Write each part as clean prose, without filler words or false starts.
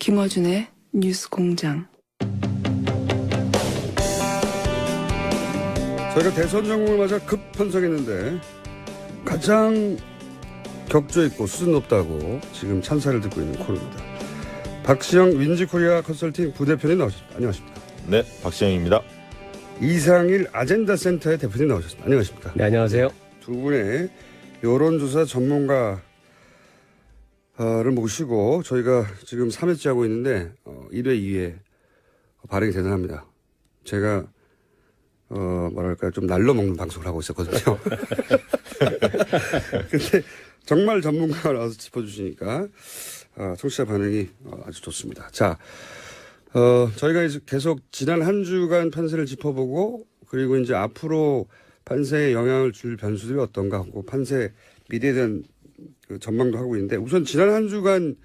김어준의 뉴스공장. 저희가 대선 전국을 맞아 급 편성했는데 가장 격조 있고 수준 높다고 지금 찬사를 듣고 있는 코너입니다. 박시영 윈지코리아 컨설팅 부대표님 나오셨습니다. 안녕하십니까? 네, 박시영입니다. 이상일 아젠다 센터의 대표님 나오셨습니다. 안녕하십니까? 네, 안녕하세요. 두 분의 여론조사 전문가를 모시고 저희가 지금 3회째 하고 있는데 1회, 2회 반응이 대단합니다. 제가 뭐랄까 좀 날로 먹는 방송을 하고 있었거든요. 근데 정말 전문가가 나와서 짚어주시니까 청취자 반응이 아주 좋습니다. 자, 저희가 이제 계속 지난 한 주간 판세를 짚어보고 그리고 이제 앞으로 판세에 영향을 줄 변수들이 어떤가 하고 판세 미래에 대한 그 전망도 하고 있는데 우선 지난 한 주간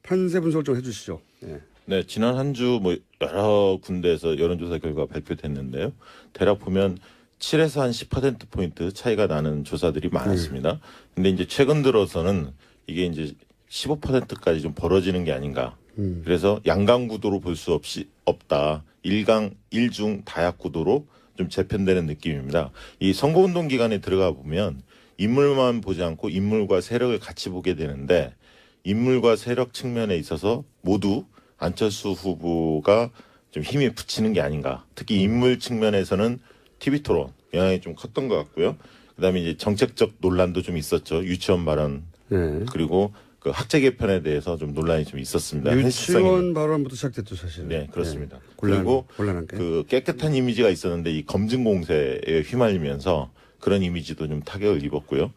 판세 분석을 좀 해주시죠. 네. 네, 지난 한 주 뭐 여러 군데에서 여론조사 결과 발표됐는데요. 대략 보면 7에서 한 10%포인트 차이가 나는 조사들이 많았습니다. 근데 이제 최근 들어서는 이게 이제 15%까지 좀 벌어지는 게 아닌가. 그래서 양강 구도로 볼 수 없다. 일강, 일중, 다약 구도로 좀 재편되는 느낌입니다. 이 선거운동 기간에 들어가 보면 인물만 보지 않고 인물과 세력을 같이 보게 되는데 인물과 세력 측면에 있어서 모두 안철수 후보가 좀 힘이 붙이는 게 아닌가. 특히 인물 측면에서는 TV 토론 영향이 좀 컸던 것 같고요. 그다음에 이제 정책적 논란도 좀 있었죠. 유치원 발언 그리고 그 학제 개편에 대해서 좀 논란이 좀 있었습니다. 유치원 발언부터 시작됐죠, 사실. 네, 그렇습니다. 네. 그리고 곤란한 게. 그 깨끗한 이미지가 있었는데 이 검증 공세에 휘말리면서 그런 이미지도 좀 타격을 입었고요.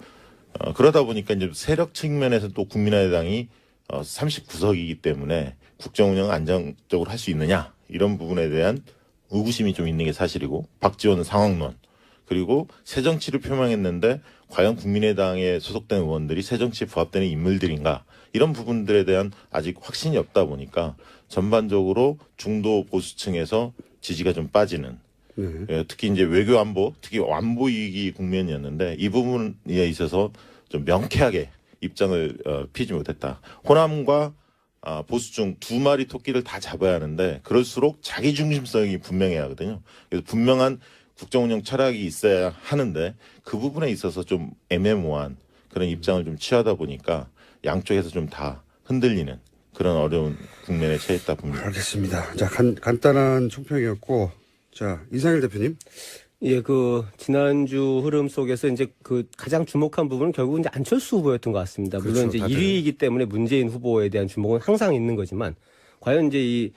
그러다 보니까 이제 세력 측면에서 또 국민의당이 39석이기 때문에 국정 운영을 안정적으로 할 수 있느냐 이런 부분에 대한 의구심이 좀 있는 게 사실이고 박지원 상황론 그리고 새정치를 표명했는데 과연 국민의당에 소속된 의원들이 새정치에 부합되는 인물들인가 이런 부분들에 대한 아직 확신이 없다 보니까 전반적으로 중도 보수층에서 지지가 좀 빠지는 특히 이제 외교 안보 특히 안보 위기 국면이었는데 이 부분에 있어서 좀 명쾌하게 입장을 피지 못했다. 호남과 보수층 두 마리 토끼를 다 잡아야 하는데 그럴수록 자기 중심성이 분명해야 하거든요. 그래서 분명한 국정운영 철학이 있어야 하는데 그 부분에 있어서 좀 애매모호한 그런 입장을 좀 취하다 보니까 양쪽에서 좀 다 흔들리는 그런 어려운 국면에 처했다 봅니다. 알겠습니다. 자, 간단한 총평이었고 자, 이상일 대표님. 예, 그 지난주 흐름 속에서 이제 그 가장 주목한 부분은 결국 이제 안철수 후보였던 것 같습니다. 물론 그렇죠, 이제 다들. 1위이기 때문에 문재인 후보에 대한 주목은 항상 있는 거지만 과연 이제 이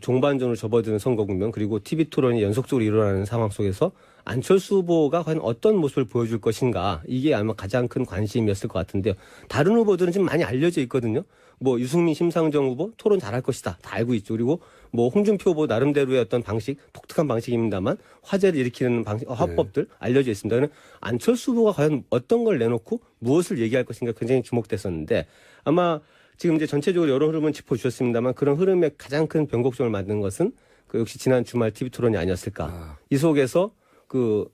종반전으로 접어드는 선거 국면 그리고 TV 토론이 연속적으로 일어나는 상황 속에서 안철수 후보가 과연 어떤 모습을 보여줄 것인가 이게 아마 가장 큰 관심이었을 것 같은데요. 다른 후보들은 지금 많이 알려져 있거든요. 뭐 유승민, 심상정 후보 토론 잘할 것이다 다 알고 있죠. 그리고 뭐 홍준표 후보 나름대로의 어떤 방식, 독특한 방식입니다만 화제를 일으키는 방식, 화법들 알려져 있습니다. 그러면 안철수 후보가 과연 어떤 걸 내놓고 무엇을 얘기할 것인가 굉장히 주목됐었는데 아마 지금 이제 전체적으로 여러 흐름은 짚어주셨습니다만 그런 흐름의 가장 큰 변곡점을 만든 것은 그 역시 지난 주말 TV 토론이 아니었을까. 이 속에서 그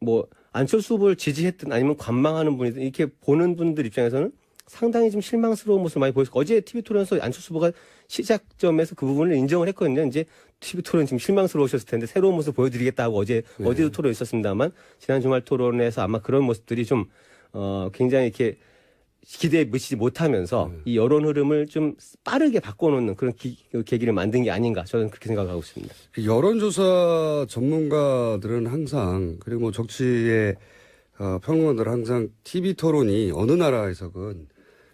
뭐 안철수 후보를 지지했든 아니면 관망하는 분이든 이렇게 보는 분들 입장에서는 상당히 좀 실망스러운 모습을 많이 보였고 어제 TV 토론에서 안철수 후보가 시작점에서 그 부분을 인정을 했거든요. 이제 TV 토론 지금 실망스러우셨을 텐데 새로운 모습 보여드리겠다고 어제도 토론 있었습니다만 지난 주말 토론에서 아마 그런 모습들이 좀 굉장히 이렇게 기대에 미치지 못하면서 이 여론 흐름을 좀 빠르게 바꿔놓는 그런 계기를 만든 게 아닌가 저는 그렇게 생각하고 있습니다. 여론조사 전문가들은 항상 그리고 뭐 정치의 평론가들은 항상 TV 토론이 어느 나라에서건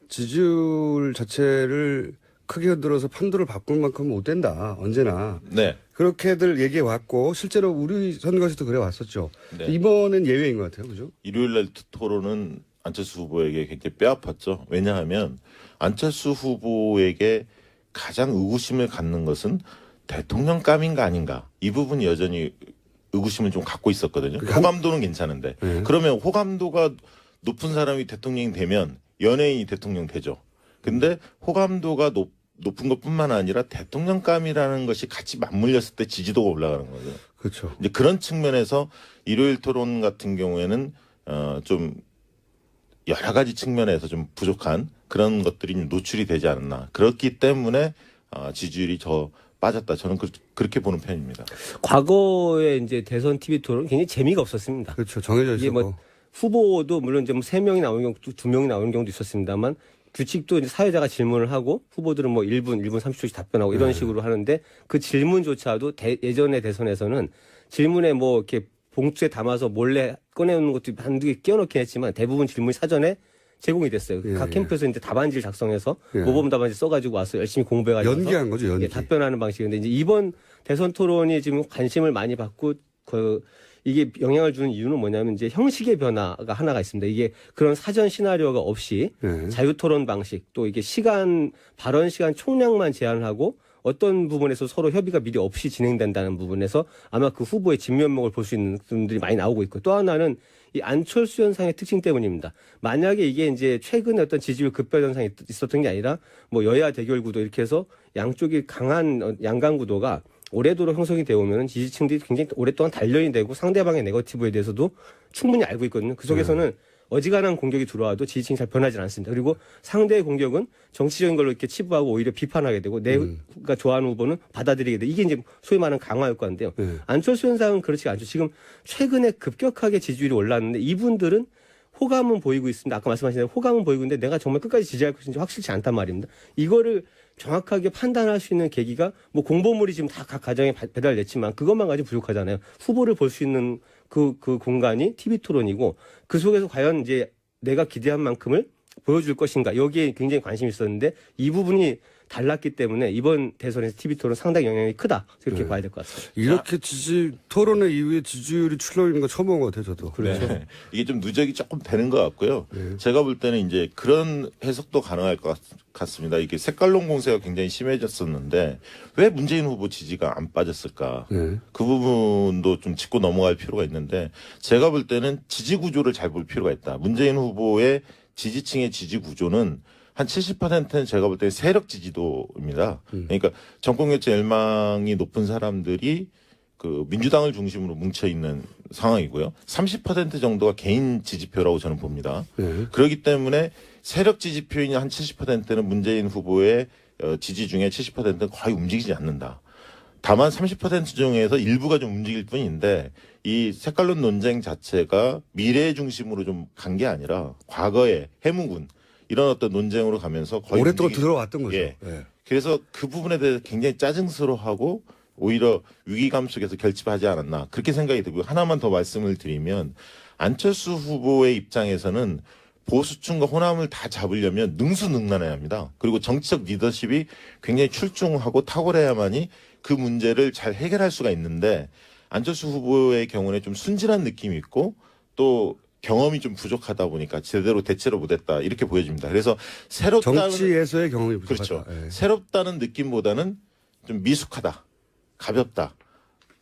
지지율 자체를 크게 흔들어서 판도를 바꿀 만큼 못 된다. 언제나. 네. 그렇게들 얘기해 왔고 실제로 우리 선거에서도 그래 왔었죠. 네. 이번엔 예외인 것 같아요. 그죠? 일요일날 토론은 안철수 후보에게 굉장히 뼈아팠죠. 왜냐하면 안철수 후보에게 가장 의구심을 갖는 것은 대통령감인가 아닌가. 이 부분이 여전히 의구심을 좀 갖고 있었거든요. 호감도는 괜찮은데. 그러면 호감도가 높은 사람이 대통령이 되면 연예인이 대통령 되죠. 근데 호감도가 높은 것뿐만 아니라 대통령감이라는 것이 같이 맞물렸을 때 지지도가 올라가는 거죠. 그렇죠. 이제 그런 측면에서 일요일 토론 같은 경우에는 좀 여러 가지 측면에서 좀 부족한 그런 것들이 노출이 되지 않았나. 그렇기 때문에 지지율이 빠졌다. 저는 그렇게 보는 편입니다. 과거에 이제 대선 TV 토론 굉장히 재미가 없었습니다. 그렇죠. 정해져 이게 있었고. 뭐 후보도 물론 좀 3명이 나오는 경우, 2명이 나오는 경우도 있었습니다만 규칙도 이제 사회자가 질문을 하고 후보들은 뭐 1분 30초씩 답변하고 이런 식으로 하는데 그 질문조차도 예전의 대선에서는 질문에 뭐 이렇게 봉투에 담아서 몰래 꺼내오는 것도 한두 개 끼워넣긴 했지만 대부분 질문이 사전에 제공이 됐어요. 각 캠프에서 이제 답안지를 작성해서 모범 답안지 써가지고 와서 열심히 공부해가지고 연기한 거죠, 연기. 답변하는 방식인데 이제 이번 대선 토론이 지금 관심을 많이 받고 이게 영향을 주는 이유는 뭐냐면 이제 형식의 변화가 하나가 있습니다. 이게 그런 사전 시나리오가 없이 자유 토론 방식 또 이게 발언 시간 총량만 제한하고 어떤 부분에서 서로 협의가 미리 없이 진행된다는 부분에서 아마 그 후보의 진면목을 볼 수 있는 분들이 많이 나오고 있고 또 하나는 이 안철수 현상의 특징 때문입니다. 만약에 이게 이제 최근에 어떤 지지율 급변 현상이 있었던 게 아니라 뭐 여야 대결 구도 이렇게 해서 양쪽이 강한 양강 구도가 오래도록 형성이 되어 오면 지지층들이 굉장히 오랫동안 단련이 되고 상대방의 네거티브에 대해서도 충분히 알고 있거든요. 그 속에서는 어지간한 공격이 들어와도 지지층이 잘 변하지 않습니다. 그리고 상대의 공격은 정치적인 걸로 이렇게 치부하고 오히려 비판하게 되고 내가 좋아하는 후보는 받아들이게 되고 이게 이제 소위 말하는 강화 효과인데요. 안철수 현상은 그렇지 않죠. 지금 최근에 급격하게 지지율이 올랐는데 이분들은 호감은 보이고 있습니다. 아까 말씀하신 대로 호감은 보이고 있는데 내가 정말 끝까지 지지할 것인지 확실치 않단 말입니다. 이거를 정확하게 판단할 수 있는 계기가 뭐 공보물이 지금 다 각 가정에 배달됐지만 그것만 가지고 부족하잖아요. 후보를 볼 수 있는 그 공간이 TV 토론이고 그 속에서 과연 이제 내가 기대한 만큼을 보여줄 것인가 여기에 굉장히 관심이 있었는데 이 부분이 달랐기 때문에 이번 대선에서 TV 토론 상당히 영향이 크다 그렇게 봐야 될 것 같습니다. 이렇게 토론회 이후에 지지율이 출렁이는 거 처음 본 것 같아요, 저도. 그렇죠. 네. 이게 좀 누적이 조금 되는 것 같고요. 제가 볼 때는 이제 그런 해석도 가능할 것 같습니다. 이게 색깔론 공세가 굉장히 심해졌었는데 왜 문재인 후보 지지가 안 빠졌을까? 그 부분도 좀 짚고 넘어갈 필요가 있는데 제가 볼 때는 지지 구조를 잘 볼 필요가 있다. 문재인 후보의 지지층의 지지 구조는 한 70%는 제가 볼 때 세력 지지도입니다. 그러니까 정권 교체 열망이 높은 사람들이 그 민주당을 중심으로 뭉쳐 있는 상황이고요. 30% 정도가 개인 지지표라고 저는 봅니다. 그렇기 때문에 세력 지지표인 한 70%는 문재인 후보의 지지 중에 70%는 거의 움직이지 않는다. 다만 30% 중에서 일부가 좀 움직일 뿐인데 이 색깔론 논쟁 자체가 미래 중심으로 좀 간 게 아니라 과거의 해묵은 이런 어떤 논쟁으로 가면서 거의 오랫동안 들어왔던 거죠. 예. 그래서 그 부분에 대해서 굉장히 짜증스러워하고 오히려 위기감 속에서 결집하지 않았나 그렇게 생각이 들고요. 하나만 더 말씀을 드리면 안철수 후보의 입장에서는 보수층과 호남을 다 잡으려면 능수능란해야 합니다. 그리고 정치적 리더십이 굉장히 출중하고 탁월해야만이 그 문제를 잘 해결할 수가 있는데 안철수 후보의 경우는 좀 순진한 느낌이 있고 또 경험이 좀 부족하다 보니까 제대로 대체를 못했다 이렇게 보여집니다. 그래서 새롭다는 정치에서의 경험이 부족하다. 그렇죠. 새롭다는 느낌보다는 좀 미숙하다, 가볍다,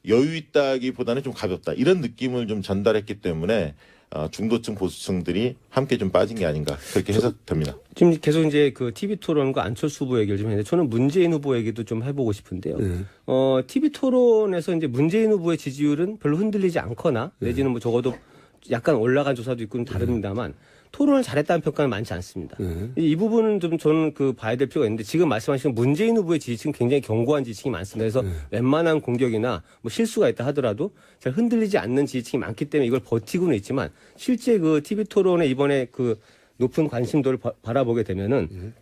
여유 있다기보다는 좀 가볍다 이런 느낌을 좀 전달했기 때문에 중도층 보수층들이 함께 좀 빠진 게 아닌가 그렇게 해석됩니다. 지금 계속 이제 그 TV 토론과 안철수 후보 얘기를 좀 했는데 저는 문재인 후보 얘기도 좀 해보고 싶은데요. TV 토론에서 이제 문재인 후보의 지지율은 별로 흔들리지 않거나 내지는 뭐 적어도 약간 올라간 조사도 있고 다릅니다만 토론을 잘했다는 평가는 많지 않습니다. 이 부분은 좀 저는 봐야 될 필요가 있는데 지금 말씀하신 문재인 후보의 지지층 굉장히 견고한 지지층이 많습니다. 그래서 웬만한 공격이나 뭐 실수가 있다 하더라도 잘 흔들리지 않는 지지층이 많기 때문에 이걸 버티고는 있지만 실제 그 TV 토론에 이번에 그 높은 관심도를 바라보게 되면은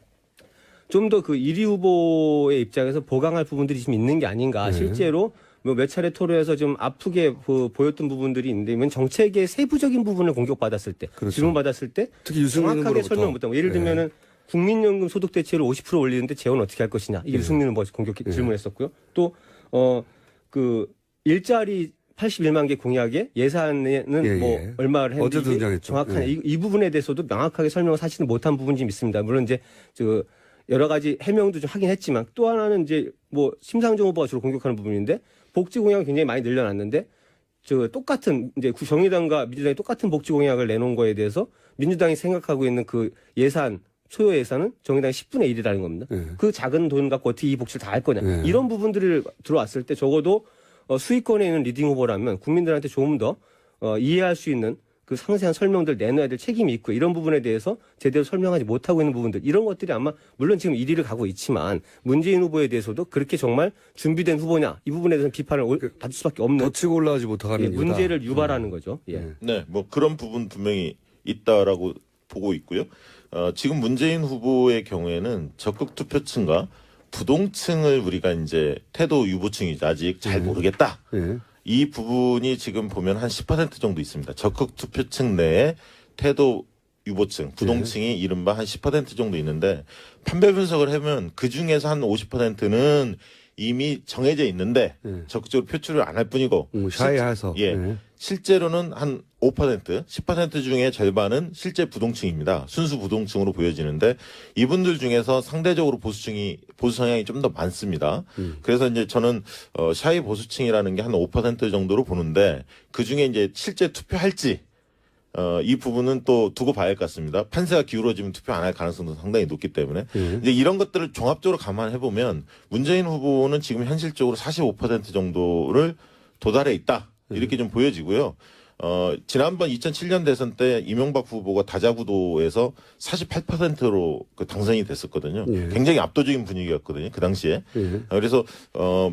좀 더 그 1위 후보의 입장에서 보강할 부분들이 좀 있는 게 아닌가. 실제로 뭐 몇 차례 토론에서 좀 아프게 보였던 부분들이 있는데 정책의 세부적인 부분을 공격받았을 때, 그렇죠. 질문받았을 때 특히 유승민 정확하게 후보로부터. 설명 못하고 예를 들면은 국민연금 소득 대체율을 50% 올리는데 재원 어떻게 할 것이냐 이게 유승민 후보가 질문했었고요. 또 그 일자리 81만 개 공약에 예산에는 뭐 얼마를 어제 했는지 등장했죠. 정확한 이 부분에 대해서도 명확하게 설명을 사실은 못한 부분이 좀 있습니다. 물론 이제 여러 가지 해명도 좀 하긴 했지만 또 하나는 이제 뭐 심상정 후보가 주로 공격하는 부분인데 복지 공약을 굉장히 많이 늘려놨는데 똑같은 이제 정의당과 민주당이 똑같은 복지 공약을 내놓은 거에 대해서 민주당이 생각하고 있는 그 예산 소요 예산은 정의당의 10분의 1이라는 겁니다. 그 작은 돈 갖고 어떻게 이 복지를 다 할 거냐. 이런 부분들을 들어왔을 때 적어도 수위권에 있는 리딩 후보라면 국민들한테 조금 더 이해할 수 있는 그 상세한 설명들 내놔야 될 책임이 있고 이런 부분에 대해서 제대로 설명하지 못하고 있는 부분들 이런 것들이 아마 물론 지금 1위를 가고 있지만 문재인 후보에 대해서도 그렇게 정말 준비된 후보냐 이 부분에 대해서 비판을 받을 수밖에 없는 더 치고 올라가지 못하는 이유다. 문제를 유발하는 거죠. 예. 네, 뭐 그런 부분 분명히 있다라고 보고 있고요. 지금 문재인 후보의 경우에는 적극 투표층과 부동층을 우리가 이제 태도 유보층이죠. 아직 잘 모르겠다. 예. 이 부분이 지금 보면 한 10% 정도 있습니다. 적극 투표층 내에 태도 유보층, 부동층이 이른바 한 10% 정도 있는데 판별 분석을 하면 그 중에서 한 50%는 이미 정해져 있는데 적극적으로 표출을 안 할 뿐이고 샤이해서 실제로는 한 5%, 10% 중에 절반은 실제 부동층입니다. 순수 부동층으로 보여지는데 이분들 중에서 상대적으로 보수 성향이 좀 더 많습니다. 그래서 이제 저는 샤이 보수층이라는 게 한 5% 정도로 보는데 그 중에 이제 실제 투표할지 이 부분은 또 두고 봐야 할 것 같습니다. 판세가 기울어지면 투표 안 할 가능성도 상당히 높기 때문에 이제 이런 것들을 종합적으로 감안해 보면 문재인 후보는 지금 현실적으로 45% 정도를 도달해 있다 이렇게 좀 보여지고요. 지난번 2007년 대선 때 이명박 후보가 다자구도에서 48%로 그 당선이 됐었거든요. 굉장히 압도적인 분위기였거든요. 그 당시에. 그래서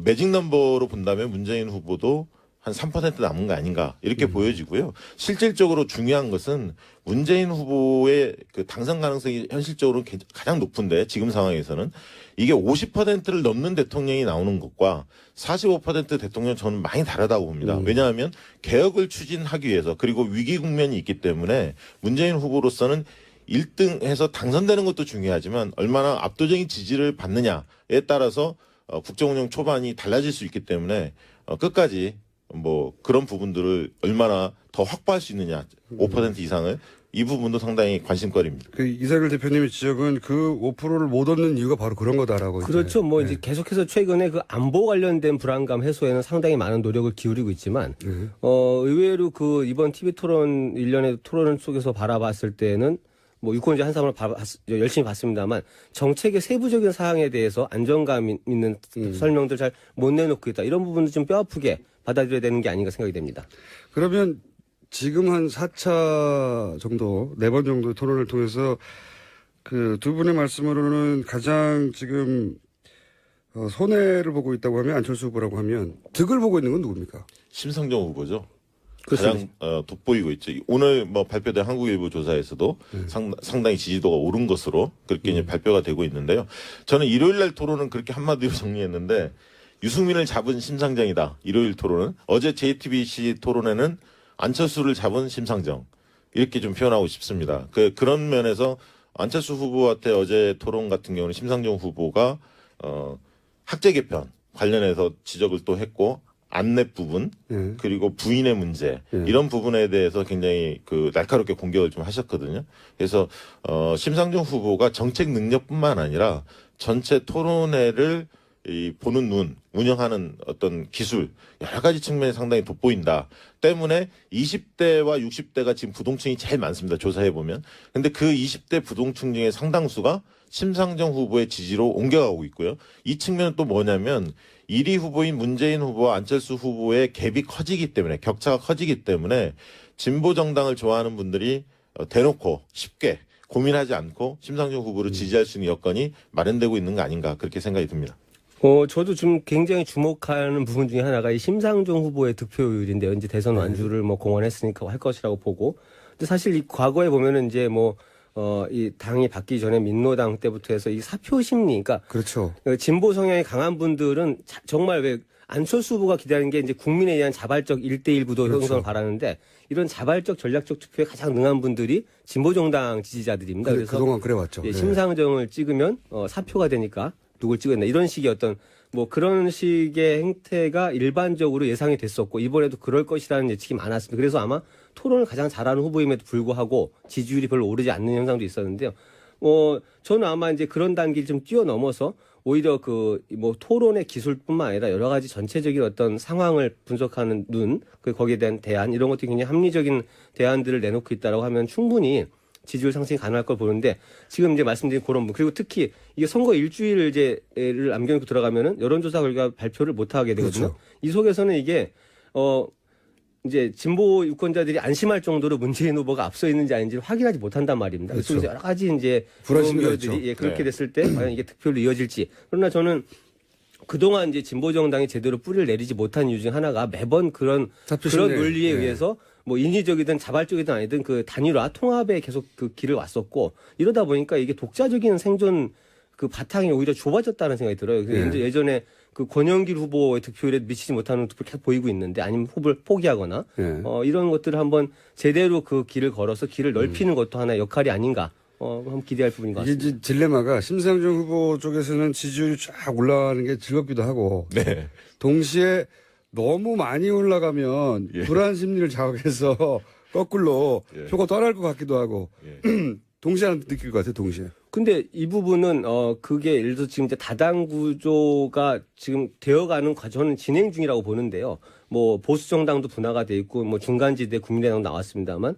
매직 넘버로 본다면 문재인 후보도 한 3% 남은 거 아닌가 이렇게 보여지고요. 실질적으로 중요한 것은 문재인 후보의 그 당선 가능성이 현실적으로 가장 높은데 지금 상황에서는 이게 50%를 넘는 대통령이 나오는 것과 45% 대통령 저는 많이 다르다고 봅니다. 왜냐하면 개혁을 추진하기 위해서 그리고 위기 국면이 있기 때문에 문재인 후보로서는 1등해서 당선되는 것도 중요하지만 얼마나 압도적인 지지를 받느냐에 따라서 국정운영 초반이 달라질 수 있기 때문에 끝까지 뭐 그런 부분들을 얼마나 더 확보할 수 있느냐 5% 이상을 이 부분도 상당히 관심거리입니다. 그 이사길 대표님의 지적은 그 5%를 못 얻는 이유가 바로 그런 거다라고. 그렇죠. 뭐 이제 계속해서 최근에 그 안보 관련된 불안감 해소에는 상당히 많은 노력을 기울이고 있지만 의외로 그 이번 TV 토론 일련의 토론 속에서 바라봤을 때는 뭐 유권자 한 사람을 열심히 봤습니다만 정책의 세부적인 사항에 대해서 안정감 있는 설명들 잘 못 내놓고 있다. 이런 부분도 좀 뼈아프게 받아들여야 되는 게 아닌가 생각이 됩니다. 그러면 지금 한 4차 정도, 4번 정도 토론을 통해서 그 두 분의 말씀으로는 가장 지금 손해를 보고 있다고 하면 안철수 후보라고 하면 득을 보고 있는 건 누굽니까? 심상정 후보죠. 그렇습니다. 가장 돋보이고 있죠. 오늘 뭐 발표된 한국일보 조사에서도 상당히 지지도가 오른 것으로 그렇게 이제 발표가 되고 있는데요. 저는 일요일 날 토론은 그렇게 한마디로 정리했는데 유승민을 잡은 심상정이다. 일요일 토론은. 어제 JTBC 토론에는 안철수를 잡은 심상정. 이렇게 좀 표현하고 싶습니다. 그런 면에서 안철수 후보한테 어제 토론 같은 경우는 심상정 후보가 학제 개편 관련해서 지적을 또 했고 안내 부분 그리고 부인의 문제 이런 부분에 대해서 굉장히 그 날카롭게 공격을 좀 하셨거든요. 그래서 심상정 후보가 정책 능력뿐만 아니라 전체 토론회를 이 보는 눈, 운영하는 어떤 기술 여러 가지 측면이 상당히 돋보인다. 때문에 20대와 60대가 지금 부동층이 제일 많습니다. 조사해 보면. 근데 그 20대 부동층 중에 상당수가 심상정 후보의 지지로 옮겨가고 있고요. 이 측면은 또 뭐냐면 1위 후보인 문재인 후보와 안철수 후보의 갭이 커지기 때문에 격차가 커지기 때문에 진보 정당을 좋아하는 분들이 대놓고 쉽게 고민하지 않고 심상정 후보를 지지할 수 있는 여건이 마련되고 있는 거 아닌가 그렇게 생각이 듭니다. 저도 좀 굉장히 주목하는 부분 중에 하나가 이 심상정 후보의 득표율인데요. 이제 대선 완주를 뭐 공언했으니까 할 것이라고 보고. 근데 사실 이 과거에 보면은 이제 이 당이 바뀌기 전에 민노당 때부터 해서 이 사표 심리, 그러니까. 그렇죠. 진보 성향이 강한 분들은 정말 왜 안철수 후보가 기대하는 게 이제 국민에 의한 자발적 1대1 구도 형성을 바라는데 이런 자발적 전략적 투표에 가장 능한 분들이 진보 정당 지지자들입니다. 그래서 그동안 그래왔죠. 예, 심상정을 찍으면 사표가 되니까 누굴 찍었나 이런 식의 어떤 뭐 그런 식의 행태가 일반적으로 예상이 됐었고 이번에도 그럴 것이라는 예측이 많았습니다. 그래서 아마 토론을 가장 잘하는 후보임에도 불구하고 지지율이 별로 오르지 않는 현상도 있었는데요. 저는 아마 이제 그런 단계를 좀 뛰어넘어서 오히려 뭐 토론의 기술뿐만 아니라 여러 가지 전체적인 어떤 상황을 분석하는 눈, 거기에 대한 대안 이런 것들이 굉장히 합리적인 대안들을 내놓고 있다라고 하면 충분히 지지율 상승이 가능할 걸 보는데 지금 이제 말씀드린 그런 분 그리고 특히 이게 선거 일주일을 남겨놓고 들어가면은 여론조사 결과 발표를 못 하게 되거든요. 그렇죠. 이 속에서는 이게 이제 진보 유권자들이 안심할 정도로 문재인 후보가 앞서 있는지 아닌지를 확인하지 못한단 말입니다. 그렇죠. 그래서 여러 가지 이제 불안심이 들이 있죠. 예, 그렇게 네. 됐을 때 과연 이게 득표로 이어질지. 그러나 저는 그동안 이제 진보 정당이 제대로 뿌리를 내리지 못한 이유 중 하나가 매번 그런 잡히시네. 논리에 네. 의해서 뭐 인위적이든 자발적이든 아니든 그 단일화 통합에 계속 그 길을 왔었고 이러다 보니까 이게 독자적인 생존 그 바탕이 오히려 좁아졌다는 생각이 들어요. 네. 이제 예전에 그 권영길 후보의 득표율에 미치지 못하는 득표를 계속 보이고 있는데 아니면 후보를 포기하거나 네. 이런 것들을 한번 제대로 그 길을 걸어서 길을 넓히는 것도 하나의 역할이 아닌가 한번 기대할 부분인 것 이게 같습니다. 이제 딜레마가 심상정 후보 쪽에서는 지지율이 쫙 올라가는 게 즐겁기도 하고 네. 동시에 너무 많이 올라가면 예. 불안 심리를 자극해서 거꾸로 예. 표가 떠날 것 같기도 하고 예. 동시에 느낄 것 같아요. 동시에. 근데 이 부분은 그게 예를 들어서 지금 이제 다당 구조가 지금 되어가는 과정은 진행 중이라고 보는데요. 뭐 보수 정당도 분화가 돼 있고 뭐 중간지대 국민의당도 나왔습니다만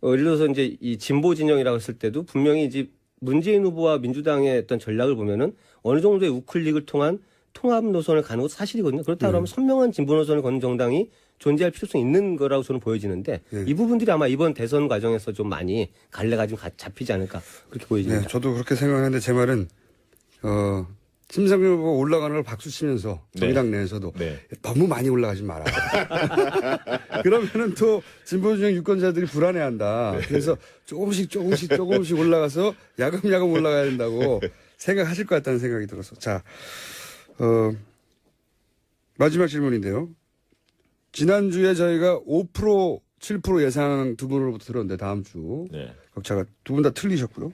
예를 들어서 이제 이 진보 진영이라고 했을 때도 분명히 이제 문재인 후보와 민주당의 어떤 전략을 보면은 어느 정도의 우클릭을 통한 통합 노선을 가는 것도 사실이거든요. 그렇다 그러면 선명한 진보 노선을 걷는 정당이 존재할 필요성이 있는 거라고 저는 보여지는데 이 부분들이 아마 이번 대선 과정에서 좀 많이 갈래가 좀 잡히지 않을까 그렇게 보여집니다. 네, 저도 그렇게 생각하는데 제 말은 심상정 후보 올라가는 걸 박수 치면서 정당 내에서도 네. 너무 많이 올라가지 마라. 그러면은 또 진보 진영 유권자들이 불안해한다. 그래서 조금씩 올라가서 야금야금 올라가야 된다고 생각하실 것 같다는 생각이 들어서 자 마지막 질문인데요. 지난주에 저희가 5% 7% 예상 두 분으로부터 들었는데 다음 주 네. 격차가 두 분 다 틀리셨고요.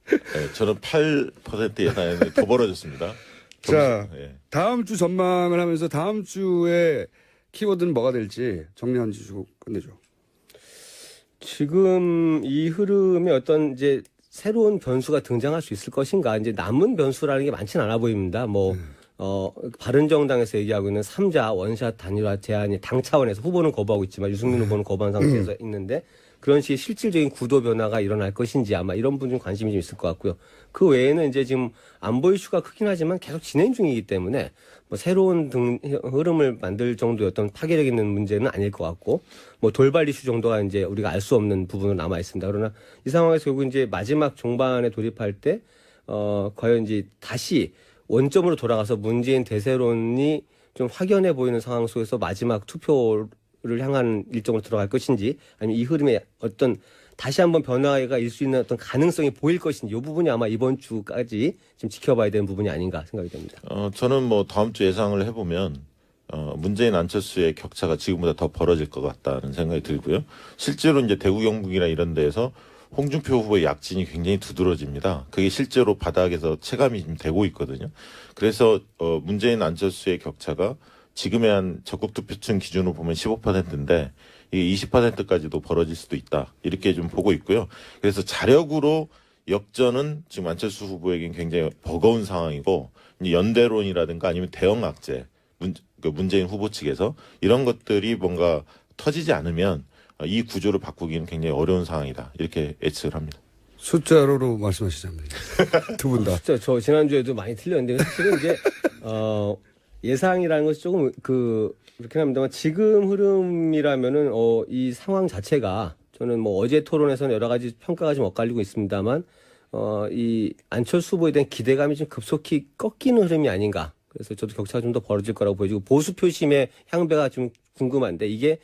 네, 저는 8% 예상했는데 더 벌어졌습니다. 자, 예. 다음 주 전망을 하면서 다음 주에 키워드는 뭐가 될지 정리 한 주시고 끝내죠. 지금 이 흐름에 어떤 이제 새로운 변수가 등장할 수 있을 것인가 이제 남은 변수라는 게 많지는 않아 보입니다. 뭐 바른정당에서 얘기하고 있는 3자 원샷 단일화 제안이 당 차원에서 후보는 거부하고 있지만 유승민 후보는 거부한 상태에서 있는데 그런 식의 실질적인 구도 변화가 일어날 것인지 아마 이런 부분 좀 관심이 좀 있을 것 같고요. 그 외에는 이제 지금 안보 이슈가 크긴 하지만 계속 진행 중이기 때문에 뭐 새로운 흐름을 만들 정도의 어떤 파괴력 있는 문제는 아닐 것 같고 뭐 돌발 이슈 정도가 이제 우리가 알 수 없는 부분은 남아 있습니다. 그러나 이 상황에서 결국 이제 마지막 종반에 돌입할 때 과연 이제 다시 원점으로 돌아가서 문재인 대세론이 좀 확연해 보이는 상황 속에서 마지막 투표를 향한 일정으로 들어갈 것인지 아니면 이 흐름에 어떤 다시 한번 변화가 일 수 있는 어떤 가능성이 보일 것인지 이 부분이 아마 이번 주까지 좀 지켜봐야 되는 부분이 아닌가 생각이 됩니다. 저는 뭐 다음 주 예상을 해보면 문재인 안철수의 격차가 지금보다 더 벌어질 것 같다는 생각이 들고요. 실제로 이제 대구 경북이나 이런 데에서 홍준표 후보의 약진이 굉장히 두드러집니다. 그게 실제로 바닥에서 체감이 좀 되고 있거든요. 그래서 문재인 안철수의 격차가 지금의 한 적극 투표층 기준으로 보면 15%인데 이게 20%까지도 벌어질 수도 있다. 이렇게 좀 보고 있고요. 그래서 자력으로 역전은 지금 안철수 후보에겐 굉장히 버거운 상황이고 이제 연대론이라든가 아니면 대형 악재 문재인 후보 측에서 이런 것들이 뭔가 터지지 않으면 이 구조를 바꾸기는 굉장히 어려운 상황이다. 이렇게 예측을 합니다. 숫자로로 말씀하시자면 두 분 다. 저 지난주에도 많이 틀렸는데 사실은 이제 예상이라는 것이 조금 그렇긴 합니다만 지금 흐름이라면은 이 상황 자체가 저는 뭐 어제 토론에서는 여러 가지 평가가 좀 엇갈리고 있습니다만 이 안철수 후보에 대한 기대감이 좀 급속히 꺾이는 흐름이 아닌가. 그래서 저도 격차가 좀 더 벌어질 거라고 보여지고 보수 표심의 향배가 좀 궁금한데 이게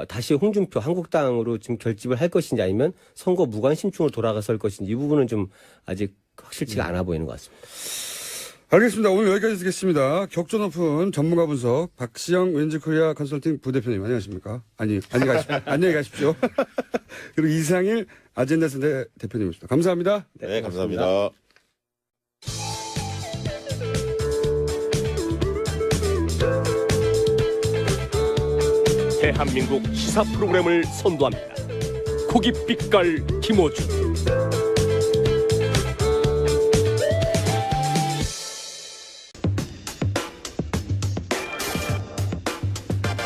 다시 홍준표 한국당으로 지금 결집을 할 것인지 아니면 선거 무관심층으로 돌아갈 것인지 이 부분은 좀 아직 확실치가 않아 보이는 것 같습니다. 알겠습니다. 오늘 여기까지 듣겠습니다. 격조 높은 전문가 분석 박시영 왠지코리아 컨설팅 부대표님 안녕하십니까? 안녕히 가십시오. 그리고 이상일 아젠다 센터 대표님이십니다. 감사합니다. 네, 감사합니다. 대한민국 시사 프로그램을 선도합니다. 고깃빛깔 김어준.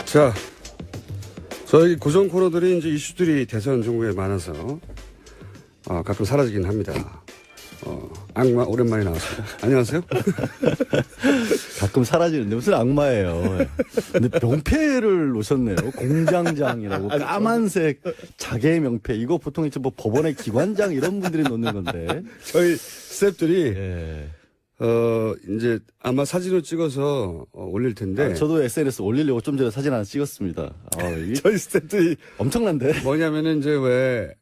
자, 저희 고정 코너들이 이제 이슈들이 대선 전국에 많아서 가끔 사라지긴 합니다. 악마 오랜만에 나왔습니다. 안녕하세요. 가끔 사라지는데 무슨 악마예요. 근데 명패를 놓으셨네요. 공장장이라고 까만색 자개 명패. 이거 보통 이제 뭐 법원의 기관장 이런 분들이 놓는 건데. 저희 스태프들이 예. 이제 아마 사진을 찍어서 올릴 텐데. 저도 SNS 올리려고 좀 전에 사진 하나 찍었습니다. 이게 저희 스태프들이 엄청난데. 뭐냐면은 이제 왜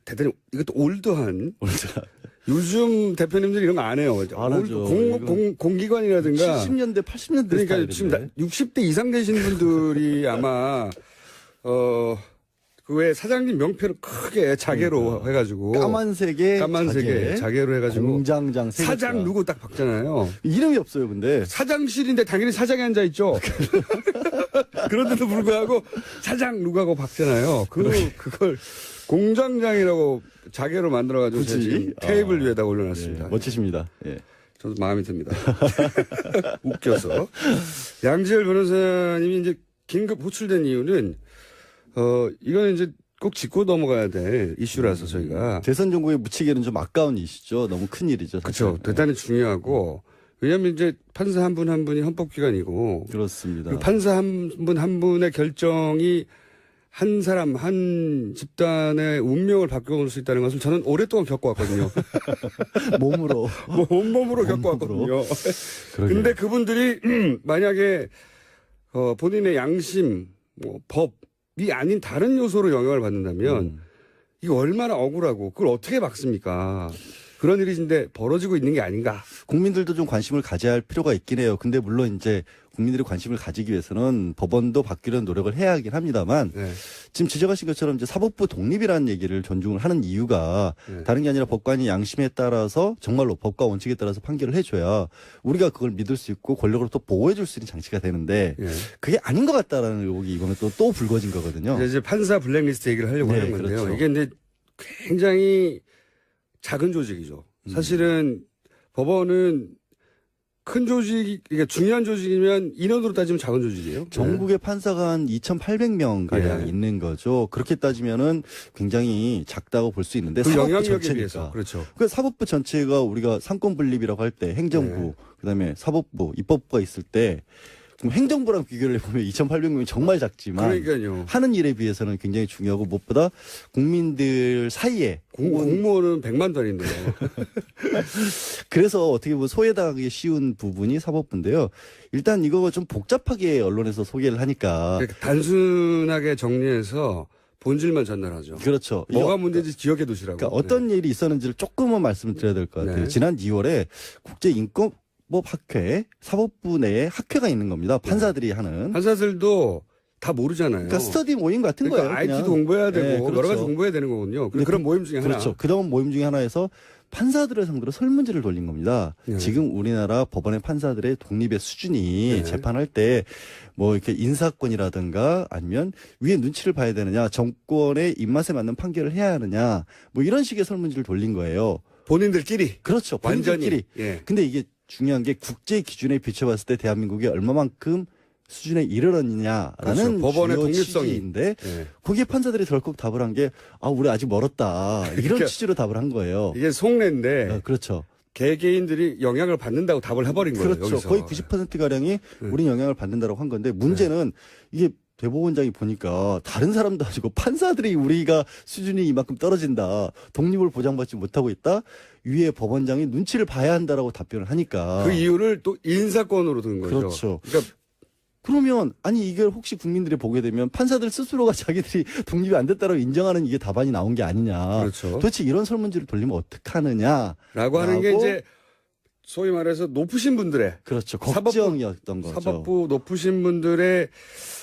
대단히 이것도 올드한 요즘 대표님들이 이런 거 안 해요. 안 하죠. 공기관이라든가 70년대, 80년대 그러니까 스타일인데. 지금 60대 이상 되신 분들이 아마 그 왜 사장님 명패를 크게 자개로 해가지고 까만색에 자개로 해가지고 공장장 세 사장 글자. 누구 딱 박잖아요. 이름이 없어요, 근데. 사장실인데 당연히 사장이 앉아 있죠. 그런데도 불구하고 사장 누구하고 박잖아요. 그걸 공장장이라고 자개로 만들어가지고 굳이? 지금 테이블 위에다 올려놨습니다. 예, 멋지십니다. 예. 저도 마음에 듭니다. 웃겨서. 양지열 변호사님이 이제 긴급 호출된 이유는, 이거는 이제 꼭 짚고 넘어가야 될 이슈라서 저희가. 대선 정국에 묻히기에는 좀 아까운 이슈죠. 너무 큰 일이죠. 사실. 그렇죠. 대단히 중요하고. 왜냐하면 이제 판사 한 분 한 분이 헌법기관이고. 그렇습니다. 그 판사 한 분 한 분의 결정이 한 사람, 한 집단의 운명을 바꿔놓을 수 있다는 것을 저는 오랫동안 겪어왔거든요. 몸으로. 온몸으로 겪어왔거든요. 근데 그분들이 만약에 본인의 양심, 뭐 법이 아닌 다른 요소로 영향을 받는다면 이거 얼마나 억울하고 그걸 어떻게 막습니까? 그런 일이 벌어지고 있는 게 아닌가. 국민들도 좀 관심을 가져야 할 필요가 있긴 해요. 근데 물론 이제 국민들이 관심을 가지기 위해서는 법원도 바뀌려는 노력을 해야 하긴 합니다만 네. 지금 지적하신 것처럼 이제 사법부 독립이라는 얘기를 존중을 하는 이유가 네. 다른 게 아니라 법관이 양심에 따라서 정말로 법과 원칙에 따라서 판결을 해줘야 우리가 그걸 믿을 수 있고 권력으로 또 보호해줄 수 있는 장치가 되는데 네. 그게 아닌 것 같다라는 의혹이 이번에 또 불거진 거거든요. 이제 판사 블랙리스트 얘기를 하려고 네, 하는 건데요. 그렇죠. 이게 이제 굉장히 작은 조직이죠. 사실은 법원은 큰 조직, 그러니까 중요한 조직이면 인원으로 따지면 작은 조직이에요. 전국의 판사가 한 2,800명 가량 예. 있는 거죠. 그렇게 따지면은 굉장히 작다고 볼 수 있는데 그 사법부 영향력에 전체니까. 비해서. 그렇죠. 그 사법부 전체가 우리가 상권 분립이라고 할 때 행정부, 네. 그다음에 사법부, 입법부가 있을 때 그럼 행정부랑 비교를 해보면 2,800명이 정말 작지만 그러니까요. 하는 일에 비해서는 굉장히 중요하고 무엇보다 국민들 사이에 공무원은 100만 단인데요. 그래서 어떻게 보면 소외당하기 쉬운 부분이 사법부인데요. 일단 이거 좀 복잡하게 언론에서 소개를 하니까 그러니까 단순하게 정리해서 본질만 전달하죠. 그렇죠. 뭐가 문제인지 기억해 두시라고. 그러니까 어떤 일이 있었는지를 조금만 말씀을 드려야 될 것 같아요. 네. 지난 2월에 국제인권법학회 사법부 내에 학회가 있는 겁니다. 판사들이 하는. 판사들도 다 모르잖아요. 그러니까 스터디 모임 같은 그러니까 거예요. IT도 그냥. 공부해야 되고 네, 그렇죠. 여러 가지 공부해야 되는 거군요. 근데 그런 모임 중에 하나. 그렇죠. 그런 모임 중에 하나에서 판사들을 상대로 설문지를 돌린 겁니다. 네. 지금 우리나라 법원의 판사들의 독립의 수준이 네. 재판할 때 뭐 이렇게 인사권이라든가 아니면 위에 눈치를 봐야 되느냐, 정권의 입맛에 맞는 판결을 해야 하느냐, 뭐 이런 식의 설문지를 돌린 거예요. 본인들끼리. 그렇죠. 완전히. 본인들끼리. 예. 근데 이게 중요한 게 국제 기준에 비춰봤을 때 대한민국이 얼마만큼 수준에 이르렀느냐라는 그렇죠. 법원의 주요 독립성이. 취지인데 예. 거기에 판사들이 덜컥 답을 한 게 우리 아직 멀었다 이런 그러니까 취지로 답을 한 거예요. 이게 속내인데 그렇죠. 개개인들이 영향을 받는다고 답을 해버린 거예요. 그렇죠. 여기서. 거의 90%가량이 우린 영향을 받는다고 한 건데 문제는 이게 대법원장이 보니까 다른 사람도 아니고 판사들이 우리가 수준이 이만큼 떨어진다. 독립을 보장받지 못하고 있다. 위에 법원장이 눈치를 봐야 한다라고 답변을 하니까. 그 이유를 또 인사권으로 든 거죠. 그렇죠. 그러니까 그러면 아니 이걸 혹시 국민들이 보게 되면 판사들 스스로가 자기들이 독립이 안 됐다고 인정하는 이게 답안이 나온 게 아니냐. 그렇죠. 도대체 이런 설문지를 돌리면 어떡하느냐. 라고 하는 게 이제 소위 말해서 높으신 분들의 그렇죠. 사법부- 걱정이었던 거죠. 사법부 높으신 분들의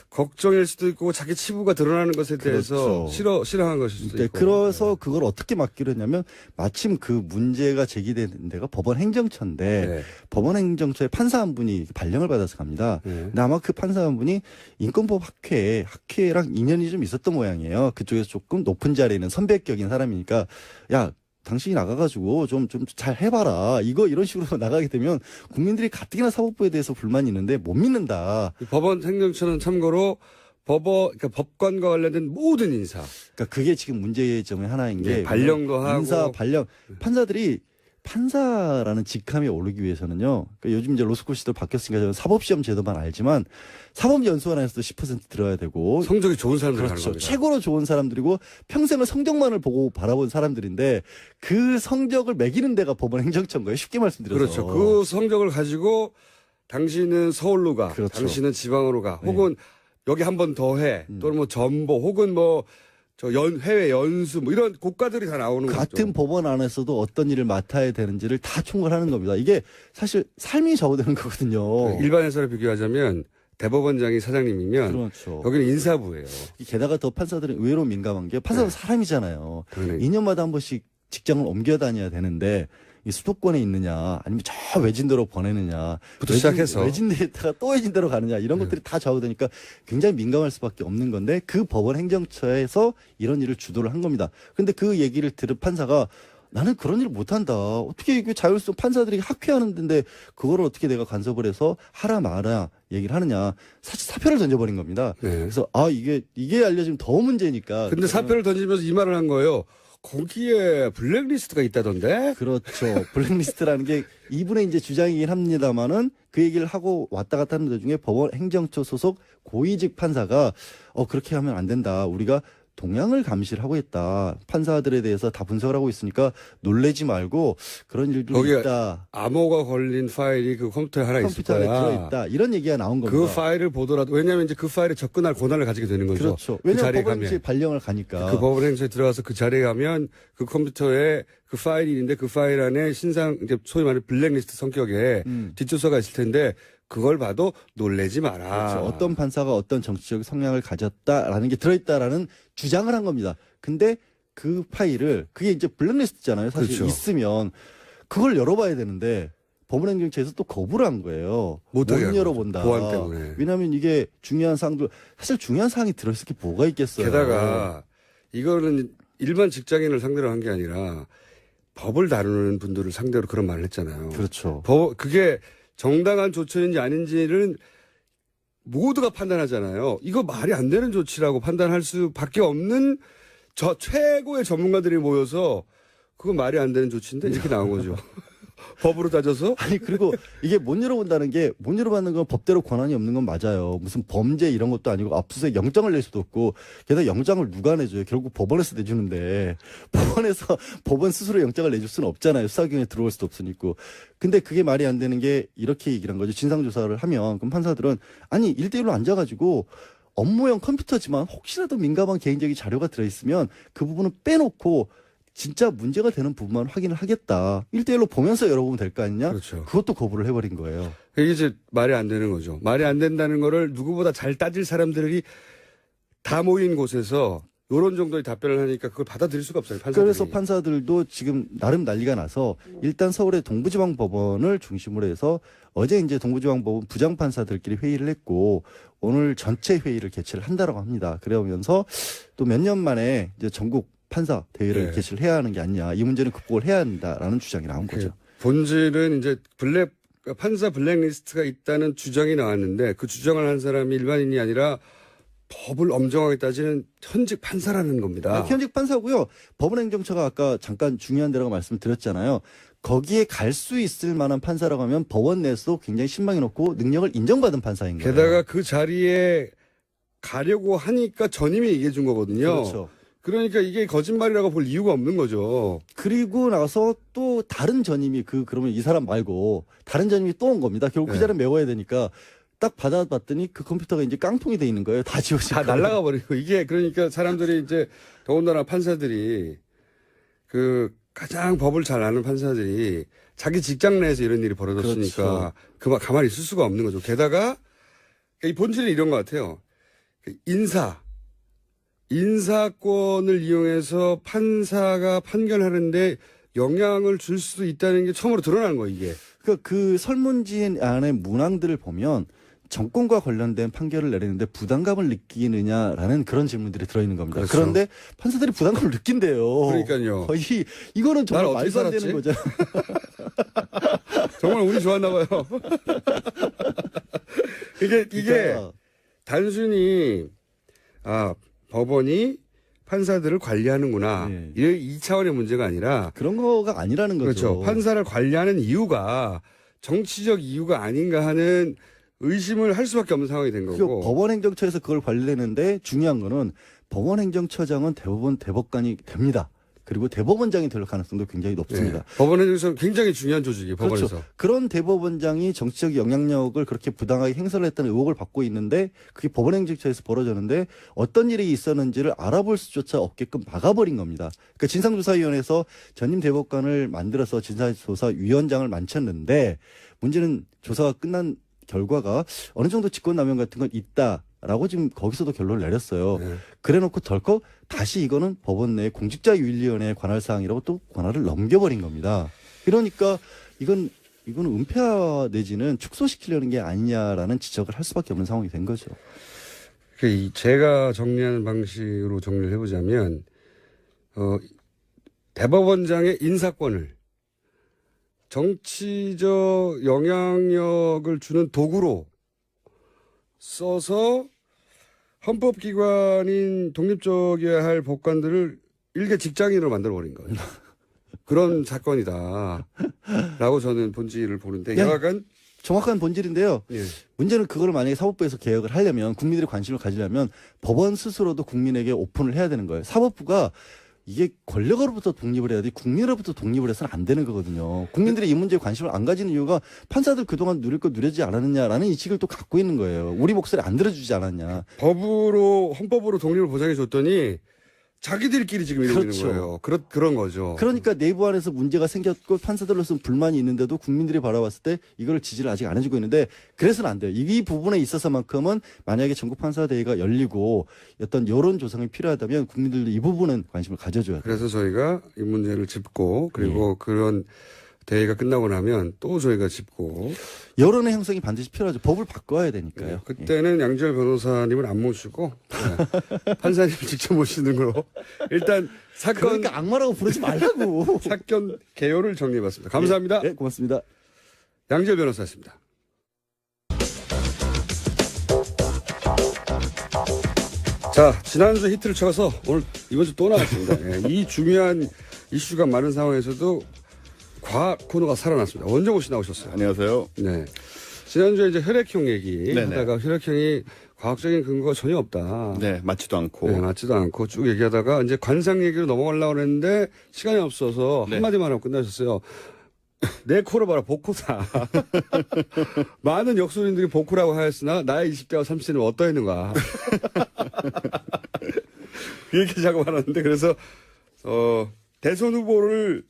걱정일 수도 있고 자기 치부가 드러나는 것에 대해서 그렇죠. 싫어한 것일 수도 네, 있고. 그래서 그걸 어떻게 막기로 했냐면 마침 그 문제가 제기된 데가 법원 행정처인데 네. 법원 행정처에 판사 한 분이 발령을 받아서 갑니다. 네. 근데 아마 그 판사 한 분이 인권법 학회랑 인연이 좀 있었던 모양이에요. 그쪽에서 조금 높은 자리에 있는 선배격인 사람이니까 야 당신이 나가가지고 좀 잘 해봐라. 이런 식으로 나가게 되면 국민들이 가뜩이나 사법부에 대해서 불만이 있는데 못 믿는다. 법원 행정처는 참고로 그러니까 법관과 관련된 모든 인사. 그러니까 그게 지금 문제점의 하나인 게 네, 발령도 하고. 인사 발령 판사들이 판사라는 직함에 오르기 위해서는요. 그러니까 요즘 이제 로스쿨 시도 바뀌었으니까 저는 사법시험 제도만 알지만 사법연수원에서도 10% 들어야 되고 성적이 좋은 사람들 하는 그렇죠. 겁니다. 최고로 좋은 사람들이고 평생을 성적만을 보고 바라본 사람들인데 그 성적을 매기는 데가 법원 행정처인 거예요. 쉽게 말씀드려서. 그렇죠. 그 성적을 가지고 당신은 서울로 가, 그렇죠. 당신은 지방으로 가, 혹은 여기 한 번 더 해, 또는 뭐 전보, 혹은 뭐 해외 연수 뭐 이런 고가들이 다 나오는 거죠. 같은 법원 안에서도 어떤 일을 맡아야 되는지를 다 총괄하는 겁니다. 이게 사실 삶이 접어드는 거거든요. 일반 회사를 비교하자면 대법원장이 사장님이면 그렇죠. 여기는 인사부예요. 게다가 더 판사들은 의외로 민감한 게 판사는 네. 사람이잖아요. 그러네. 2년마다 한 번씩 직장을 옮겨 다녀야 되는데 이 수도권에 있느냐 아니면 저 외진도로 보내느냐 부터 시작해서. 외진도에 있다가 또 외진도로 가느냐 이런 것들이 다 좌우되니까 굉장히 민감할 수밖에 없는 건데 그 법원 행정처에서 이런 일을 주도를 한 겁니다. 근데 그 얘기를 들은 판사가 나는 그런 일을 못한다. 어떻게 이게 자율성 판사들이 학회하는 데인데 그거를 어떻게 내가 간섭을 해서 하라 마라 얘기를 하느냐. 사실 사표를 던져버린 겁니다. 네. 그래서 이게 알려지면 더 문제니까. 근데 사표를 던지면서 이 말을 한 거예요. 거기에 블랙리스트가 있다던데? 그렇죠. 블랙리스트라는 게 이분의 이제 주장이긴 합니다만은 그 얘기를 하고 왔다 갔다 하는 도중에 법원 행정처 소속 고위직 판사가 그렇게 하면 안 된다. 우리가 동향을 감시를 하고 있다. 판사들에 대해서 다 분석을 하고 있으니까 놀래지 말고 그런 일도 거기에 있다. 암호가 걸린 파일이 그 컴퓨터에 하나 있을 컴퓨터 안에 거야. 들어있다. 이런 얘기가 나온 겁니다. 그 파일을 보더라도 왜냐하면 이제 그 파일에 접근할 권한을 가지게 되는 거죠. 그렇죠. 그 왜냐하면 자리에 법원이 가면. 발령을 가니까. 그 법원 행사에 들어가서 그 자리에 가면 그 컴퓨터에 그 파일이 있는데 그 파일 안에 이제 소위 말해 블랙리스트 성격의 뒷조서가 있을 텐데 그걸 봐도 놀래지 마라. 그렇죠. 어떤 판사가 어떤 정치적 성향을 가졌다라는 게 들어있다라는 주장을 한 겁니다. 근데 그 파일을 그게 이제 블랙리스트잖아요. 사실 그렇죠. 있으면 그걸 열어봐야 되는데 법원행정처에서 또 거부를 한 거예요. 못 못하게 한 열어본다. 거죠. 보안 때문에. 왜냐하면 이게 중요한 사항들 사실 중요한 사항이 들어있을 게 뭐가 있겠어요. 게다가 이거는 일반 직장인을 상대로 한 게 아니라 법을 다루는 분들을 상대로 그런 말을 했잖아요. 그렇죠. 그게 정당한 조처인지 아닌지는 모두가 판단하잖아요. 이거 말이 안 되는 조치라고 판단할 수밖에 없는 최고의 전문가들이 모여서 그거 말이 안 되는 조치인데 이렇게 나온 거죠. 법으로 따져서 아니 그리고 이게 못 열어본다는 게 못 열어봤는 건 법대로 권한이 없는 건 맞아요. 무슨 범죄 이런 것도 아니고 압수수색 영장을 낼 수도 없고 게다가 영장을 누가 내줘요. 결국 법원에서 내주는데 법원에서 법원 스스로 영장을 내줄 수는 없잖아요. 수사기관에 들어올 수도 없으니까. 근데 그게 말이 안 되는 게 이렇게 얘기를 한 거죠. 진상조사를 하면 그럼 판사들은 아니 1대1로 앉아가지고 업무용 컴퓨터지만 혹시라도 민감한 개인적인 자료가 들어있으면 그 부분은 빼놓고 진짜 문제가 되는 부분만 확인을 하겠다. 1대1로 보면서 열어보면 될 거 아니냐? 그렇죠. 그것도 거부를 해버린 거예요. 이게 이제 말이 안 되는 거죠. 말이 안 된다는 거를 누구보다 잘 따질 사람들이 다 모인 곳에서 이런 정도의 답변을 하니까 그걸 받아들일 수가 없어요. 판사들이. 그래서 판사들도 지금 나름 난리가 나서 일단 서울의 동부지방법원을 중심으로 해서 어제 이제 동부지방법원 부장판사들끼리 회의를 했고 오늘 전체 회의를 개최를 한다라고 합니다. 그러면서 또 몇 년 만에 이제 전국 판사 대회를 네. 개최를 해야 하는 게 아니냐. 이 문제는 극복을 해야 한다라는 주장이 나온 거죠. 본질은 이제 판사 블랙리스트가 있다는 주장이 나왔는데 그 주장을 한 사람이 일반인이 아니라 법을 엄정하게 따지는 현직 판사라는 겁니다. 현직 판사고요. 법원행정처가 아까 잠깐 중요한 데라고 말씀드렸잖아요. 거기에 갈 수 있을 만한 판사라고 하면 법원 내에서도 굉장히 신망이 높고 능력을 인정받은 판사인 거예요. 게다가 그 자리에 가려고 하니까 전임이 얘기해 준 거거든요. 그렇죠. 그러니까 이게 거짓말이라고 볼 이유가 없는 거죠. 그리고 나서 또 다른 전임이 그러면 이 사람 말고 다른 전임이 또 온 겁니다. 결국 네. 그 자리를 메워야 되니까 딱 받아봤더니 그 컴퓨터가 이제 깡통이 돼 있는 거예요. 다 지워진 다 거예요. 날라가 버리고 이게 그러니까 사람들이 이제 더군다나 판사들이 그 가장 법을 잘 아는 판사들이 자기 직장 내에서 이런 일이 벌어졌으니까 그만 가만히 있을 수가 없는 거죠. 게다가 이 본질은 이런 것 같아요. 인사권을 이용해서 판사가 판결하는데 영향을 줄 수도 있다는 게 처음으로 드러나는 거예요, 이게. 그러니까 그 설문지 안에 문항들을 보면 정권과 관련된 판결을 내리는데 부담감을 느끼느냐라는 그런 질문들이 들어있는 겁니다. 그렇죠. 그런데 판사들이 부담감을 느낀대요. 그러니까요. 거의 이거는 정말 날 어떻게 말도 안 되는 살았지? 거잖아요. 정말 운이 좋았나 봐요. 이게 그러니까 단순히 법원이 판사들을 관리하는구나. 네. 이 차원의 문제가 아니라 그런 거가 아니라는 거죠. 그렇죠. 판사를 관리하는 이유가 정치적 이유가 아닌가 하는 의심을 할 수밖에 없는 상황이 된 그리고 거고. 법원행정처에서 그걸 관리하는데 중요한 거는 법원행정처장은 대법원 대법관이 됩니다. 그리고 대법원장이 될 가능성도 굉장히 높습니다. 법원에서 굉장히 중요한 조직이에요. 법원에서. 그렇죠. 그런 대법원장이 정치적 영향력을 그렇게 부당하게 행사를 했다는 의혹을 받고 있는데 그게 법원행정처에서 벌어졌는데 어떤 일이 있었는지를 알아볼 수조차 없게끔 막아버린 겁니다. 그러니까 진상조사위원회에서 전임 대법관을 만들어서 진상조사위원장을 만쳤는데 문제는 조사가 끝난 결과가 어느 정도 직권남용 같은 건 있다라고 지금 거기서도 결론을 내렸어요. 네. 그래놓고 덜컥 다시 이거는 법원 내 공직자윤리위원회의 관할 사항이라고 또 관할을 넘겨버린 겁니다. 그러니까 이건 은폐화 내지는 축소시키려는 게 아니냐라는 지적을 할 수밖에 없는 상황이 된 거죠. 제가 정리하는 방식으로 정리를 해보자면 대법원장의 인사권을 정치적 영향력을 주는 도구로 써서 헌법기관인 독립적이어야 할 법관들을 일개 직장인으로 만들어버린 거예요. 그런 사건이다. 라고 저는 본질을 보는데 네. 여하간 정확한 본질인데요. 예. 문제는 그걸 만약에 사법부에서 개혁을 하려면 국민들의 관심을 가지려면 법원 스스로도 국민에게 오픈을 해야 되는 거예요. 사법부가 이게 권력으로부터 독립을 해야 돼. 국민으로부터 독립을 해서는 안 되는 거거든요. 국민들이 이 문제에 관심을 안 가지는 이유가 판사들 그동안 누릴 거 누리지 않았느냐라는 인식을 또 갖고 있는 거예요. 우리 목소리 안 들어주지 않았냐. 헌법으로 독립을 보장해 줬더니 자기들끼리 지금 이러고 그렇죠. 있는 거예요. 그런 거죠. 그러니까 내부 안에서 문제가 생겼고 판사들로서는 불만이 있는데도 국민들이 바라봤을 때 이걸 지지를 아직 안 해주고 있는데 그래서는 안 돼요. 이 부분에 있어서만큼은 만약에 전국 판사 대회가 열리고 어떤 여론 조성이 필요하다면 국민들도 이 부분은 관심을 가져줘야 돼요. 그래서 저희가 이 문제를 짚고 그리고 그런 대회가 끝나고 나면 또 저희가 짚고 여론의 형성이 반드시 필요하죠. 법을 바꿔야 되니까요. 네, 그때는 양지열 변호사님을 안 모시고 판사님을 직접 모시는 걸로 일단 사건 그러니까 악마라고 부르지 말라고. 사건 개요를 정리해봤습니다. 감사합니다. 네, 고맙습니다. 양지열 변호사였습니다. 자, 지난주 히트를 쳐서 오늘 이번 주 또 나왔습니다. 예, 이 중요한 이슈가 많은 상황에서도 과학 코너가 살아났습니다. 원정호 씨 나오셨어요. 안녕하세요. 네. 지난주에 이제 혈액형 얘기 네네. 하다가 혈액형이 과학적인 근거가 전혀 없다. 네, 맞지도 않고. 네, 맞지도 않고 쭉 얘기하다가 이제 관상 얘기로 넘어가려고 했는데 시간이 없어서 네. 한마디만 하고 끝나셨어요. 내 코를 봐라, 복코다. 많은 역술인들이 복코라고 하였으나 나의 20대와 30대는 어떠했는가. 그 얘기 자꾸 말하는데 그래서 대선 후보를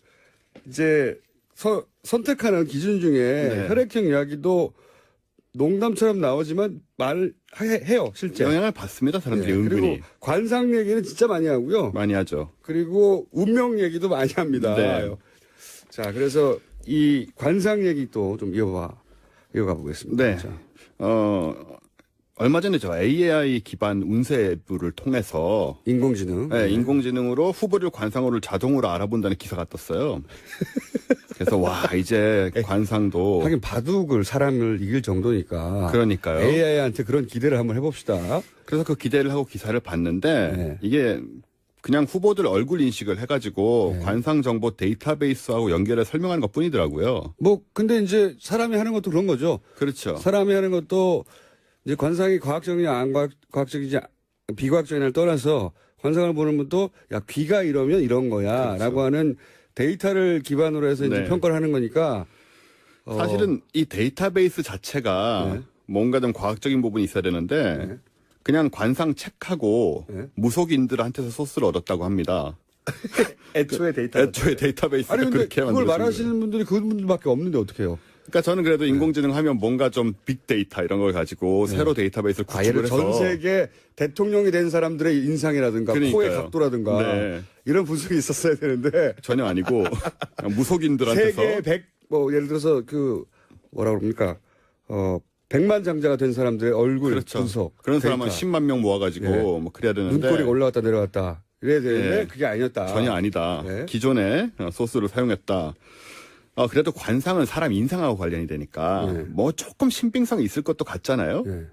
이제 선택하는 기준 중에 네. 혈액형 이야기도 농담처럼 나오지만 해요, 실제. 영향을 받습니다, 사람들이 네, 은근히. 그리고 관상 얘기는 진짜 많이 하고요. 많이 하죠. 그리고 운명 얘기도 많이 합니다. 네. 자, 그래서 이 관상 얘기 또 좀 이어가 보겠습니다. 네. 자, 얼마 전에 저 AI 기반 운세 앱을 통해서 인공지능. 네, 인공지능으로 후보를 관상어를 자동으로 알아본다는 기사가 떴어요. 그래서 와, 이제 관상도. 하긴 바둑을 사람을 이길 정도니까. 그러니까요. AI한테 그런 기대를 한번 해봅시다. 그래서 그 기대를 하고 기사를 봤는데 네. 이게 그냥 후보들 얼굴 인식을 해가지고 네. 관상 정보 데이터베이스하고 연결해 설명하는 것 뿐이더라고요. 뭐 근데 이제 사람이 하는 것도 그런 거죠. 그렇죠. 사람이 하는 것도 이제 관상이 과학적이냐 안 과학적이지 비과학적이냐를 떠나서 관상을 보는 분도 야 귀가 이러면 이런 거야라고 하는 데이터를 기반으로 해서 이제 네. 평가를 하는 거니까 사실은 이 데이터베이스 자체가 네. 뭔가 좀 과학적인 부분이 있어야 되는데 네. 그냥 관상 책하고 네. 무속인들한테서 소스를 얻었다고 합니다. 애초에 애초에 데이터베이스가 아니 근데 그렇게 그걸 만들어진 말하시는 거예요. 분들이 그분들밖에 없는데 어떡해요? 그러니까 저는 그래도 인공지능 하면 뭔가 좀 빅데이터 이런 걸 가지고 새로 데이터베이스를 예를 구축을 전 해서 세계 대통령이 된 사람들의 인상이라든가 코의 그러니까요. 각도라든가 네. 이런 분석이 있었어야 되는데 전혀 아니고 그냥 무속인들한테서 세계 100 뭐 예를 들어서 그 뭐라 그럽니까 100만 장자가 된 사람들의 얼굴 그렇죠. 분석 그런 사람은 데이터. 10만 명 모아가지고 예. 뭐 그래야 되는데 눈꼬리가 올라갔다 내려갔다 이래야 되는데 네. 그게 아니었다. 전혀 아니다. 네. 기존에 소스를 사용했다. 그래도 관상은 사람 인상하고 관련이 되니까 네. 뭐 조금 신빙성이 있을 것도 같잖아요. 네.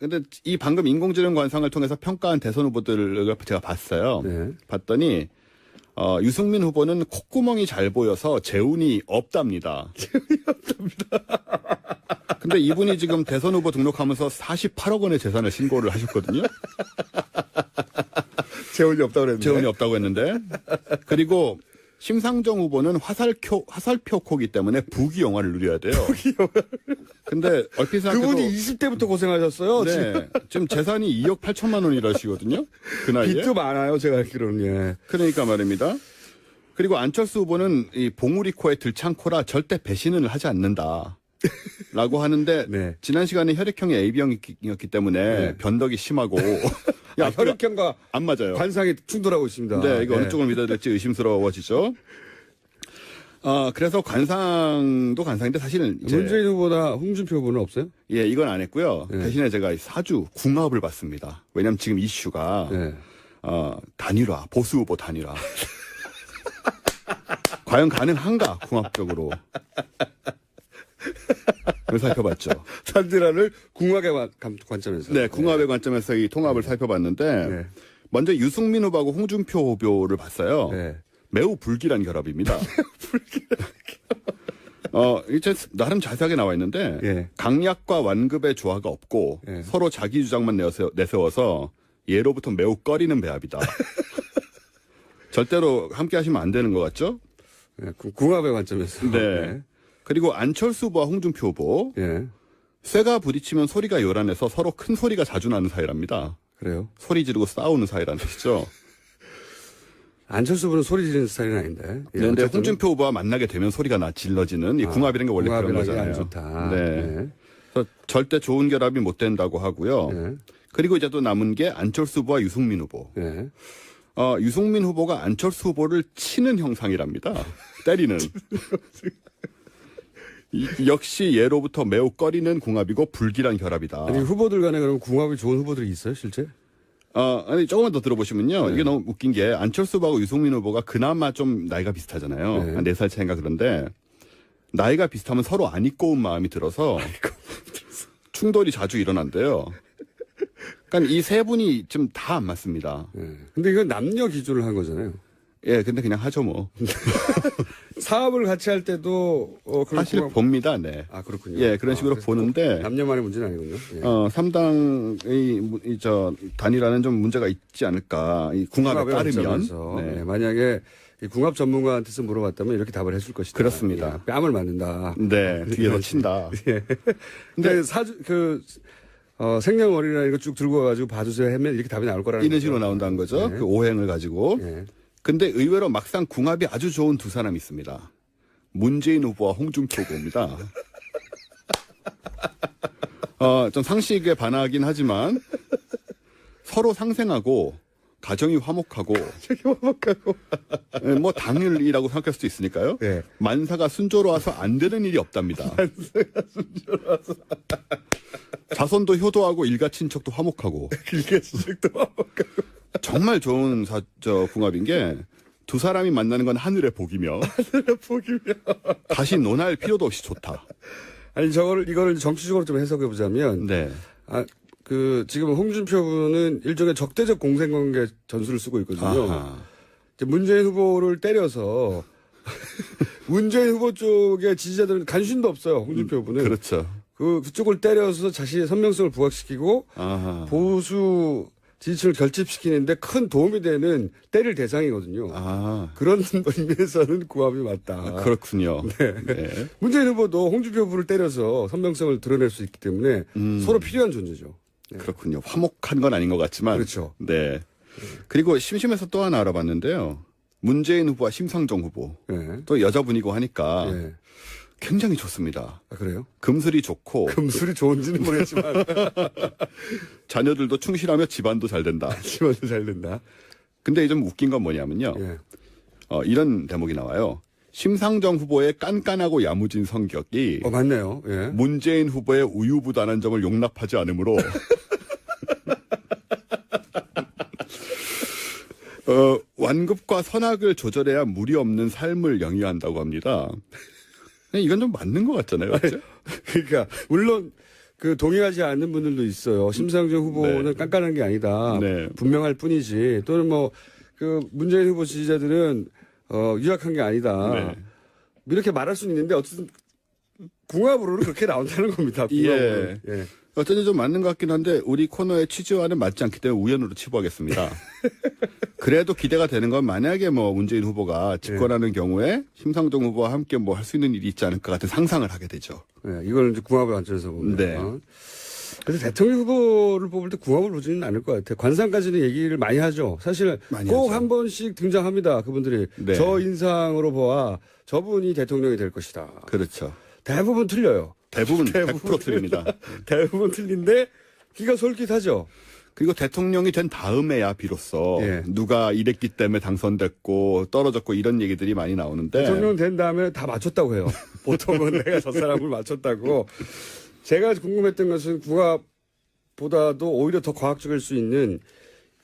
근데 이 방금 인공지능 관상을 통해서 평가한 대선 후보들을 제가 봤어요. 네. 봤더니 유승민 후보는 콧구멍이 잘 보여서 재운이 없답니다. 재운이 없답니다. 근데 이분이 지금 대선 후보 등록하면서 48억 원의 재산을 신고를 하셨거든요. 재원이 없다고 그랬는데. 재운이 없다고 했는데. 그리고 심상정 후보는 화살표코기 때문에 부귀 영화를 누려야 돼요. 부귀 영화. 근데 얼핏 생각해도 그분이 20대부터 고생하셨어요. 네, 지금 재산이 2억 8천만 원이라시거든요. 그 나이에. 빚도 많아요. 제가 알기로는. 예. 그러니까 말입니다. 그리고 안철수 후보는 이 봉우리 코에 들창코라 절대 배신을 하지 않는다. 라고 하는데 네. 지난 시간에 혈액형이 AB형이었기 때문에 네. 변덕이 심하고 야, 혈액형과 안 맞아요. 관상이 충돌하고 있습니다. 네, 이거 어느 쪽을 믿어야 될지 의심스러워지죠. 그래서 관상도 관상인데 사실은 이제 문재인 후보나 홍준표 후보는 없어요? 예, 이건 안 했고요. 네. 대신에 제가 사주 궁합을 봤습니다. 왜냐하면 지금 이슈가 네. 단일화, 보수 후보 단일화. 과연 가능한가 궁합적으로. 을 살펴봤죠. 단일화를 궁합의 관점에서. 네, 궁합의 관점에서 이 통합을 살펴봤는데 네. 먼저 유승민 후보하고 홍준표 후보를 봤어요. 네. 매우 불길한 결합입니다. 이제 나름 자세하게 나와 있는데 예. 강약과 완급의 조화가 없고 예. 서로 자기 주장만 내세워서 예로부터 매우 꺼리는 배합이다. 절대로 함께 하시면 안 되는 것 같죠? 네, 궁합의 관점에서. 네. 그리고 안철수 후보와 홍준표 후보 예. 쇠가 부딪히면 소리가 요란해서 서로 큰 소리가 자주 나는 사이랍니다. 그래요. 소리 지르고 싸우는 사이라는 뜻이죠. 안철수 후보는 소리 지르는 스타일은 아닌데. 예, 그런데 어쨌든 홍준표 후보와 만나게 되면 소리가 질러지는 이 궁합이라는 게 원래 그런 궁합이라는 게 거잖아요. 안 좋다. 네. 네. 그래서 절대 좋은 결합이 못 된다고 하고요. 네. 그리고 이제 또 남은 게 안철수 후보와 유승민 후보. 네. 유승민 후보가 안철수 후보를 치는 형상이랍니다. 때리는. 역시 예로부터 매우 꺼리는 궁합이고 불길한 결합이다. 아니, 후보들 간에 그럼 궁합이 좋은 후보들이 있어요, 실제? 아니, 조금만 더 들어보시면요. 네. 이게 너무 웃긴 게 안철수 후보하고 유승민 후보가 그나마 좀 나이가 비슷하잖아요. 네. 한 4살 차이인가 그런데 나이가 비슷하면 서로 안 입고 온 마음이 들어서 충돌이 자주 일어난대요. 그러니까 이 세 분이 좀 다 안 맞습니다. 네. 근데 이건 남녀 기준을 한 거잖아요. 예, 근데 그냥 하죠 뭐. 사업을 같이 할 때도 그런 사실 궁합- 봅니다, 네. 아, 그렇군요. 예, 그런 식으로 그래서 보는데 남녀만의 문제는 아니군요. 예. 3당의 단일화는 좀 문제가 있지 않을까. 이 궁합에 궁합의 따르면. 관점에서. 네. 네, 만약에 이 궁합 전문가한테서 물어봤다면 이렇게 답을 해줄 것이다. 그렇습니다. 예, 뺨을 맞는다. 네, 뒤에서 친다. 예. 근데 생년월일이나 이거 쭉 들고 와가지고 봐주세요 하면 이렇게 답이 나올 거라는 이런 거죠. 식으로 나온다는 거죠. 네. 그 오행을 가지고. 예. 근데 의외로 막상 궁합이 아주 좋은 두 사람이 있습니다. 문재인 후보와 홍준표 후보입니다. 좀 상식에 반하긴 하지만 서로 상생하고 가정이 화목하고 뭐 당일이라고 생각할 수도 있으니까요. 네. 만사가 순조로워서 안 되는 일이 없답니다. 자손도 효도하고 일가 친척도 화목하고 정말 좋은 궁합인 게 두 사람이 만나는 건 하늘의 복이며 다시 논할 필요도 없이 좋다. 아니 이거를 정치적으로 좀 해석해 보자면 네. 지금 홍준표 후보는 일종의 적대적 공생관계 전술을 쓰고 있거든요. 아하. 이제 문재인 후보를 때려서 문재인 후보 쪽의 지지자들은 관심도 없어요. 홍준표 후보는 그렇죠. 그쪽을 때려서 자신의 선명성을 부각시키고 아하. 보수 지지층을 결집시키는데 큰 도움이 되는 때릴 대상이거든요. 그런 의미에서는 궁합이 맞다. 그렇군요. 네. 문재인 후보도 홍준표 후보를 때려서 선명성을 드러낼 수 있기 때문에 서로 필요한 존재죠. 네. 그렇군요. 화목한 건 아닌 것 같지만. 그렇죠. 네. 그리고 심심해서 또 하나 알아봤는데요. 문재인 후보와 심상정 후보. 네. 또 여자분이고 하니까 네. 굉장히 좋습니다. 아, 그래요? 금술이 좋고 금술이 좋은지는 모르겠지만 자녀들도 충실하며 집안도 잘 된다. 집안도 잘 된다. 근데 좀 웃긴 건 뭐냐면요. 예. 이런 대목이 나와요. 심상정 후보의 깐깐하고 야무진 성격이 맞네요. 예. 문재인 후보의 우유부단한 점을 용납하지 않으므로 완급과 선악을 조절해야 무리 없는 삶을 영위한다고 합니다. 이건 좀 맞는 것 같잖아요. 그렇죠? 그러니까 물론 그 동의하지 않는 분들도 있어요. 심상정 후보는 네. 깐깐한 게 아니다. 네. 분명할 뿐이지. 또는 뭐 그 문재인 후보 지지자들은 유약한 게 아니다. 네. 이렇게 말할 수는 있는데 어쨌든 궁합으로는 그렇게 나온다는 겁니다. 궁합으로. 예. 예. 어쩐지 좀 맞는 것 같긴 한데 우리 코너의 취지와는 맞지 않기 때문에 우연으로 치부하겠습니다. 그래도 기대가 되는 건 만약에 뭐 문재인 후보가 집권하는 경우에 심상정 후보와 함께 뭐 할 수 있는 일이 있지 않을까 같은 상상을 하게 되죠. 예, 이걸 이제 궁합을 관점에서 보면. 네. 그래서 대통령 후보를 뽑을 때 궁합을 보지는 않을 것 같아요. 관상까지는 얘기를 많이 하죠. 사실 많이 꼭 하죠. 한 번씩 등장합니다. 그분들이. 네. 저 인상으로 보아 저분이 대통령이 될 것이다. 그렇죠. 대부분 틀려요. 대부분 100% 틀립니다. 대부분 틀린데 귀가 솔깃하죠. 그리고 대통령이 된 다음에야 비로소 예. 누가 이랬기 때문에 당선됐고 떨어졌고 이런 얘기들이 많이 나오는데 대통령 된 다음에 다 맞췄다고 해요. 보통은 내가 저 사람을 맞췄다고. 제가 궁금했던 것은 궁합보다도 오히려 더 과학적일 수 있는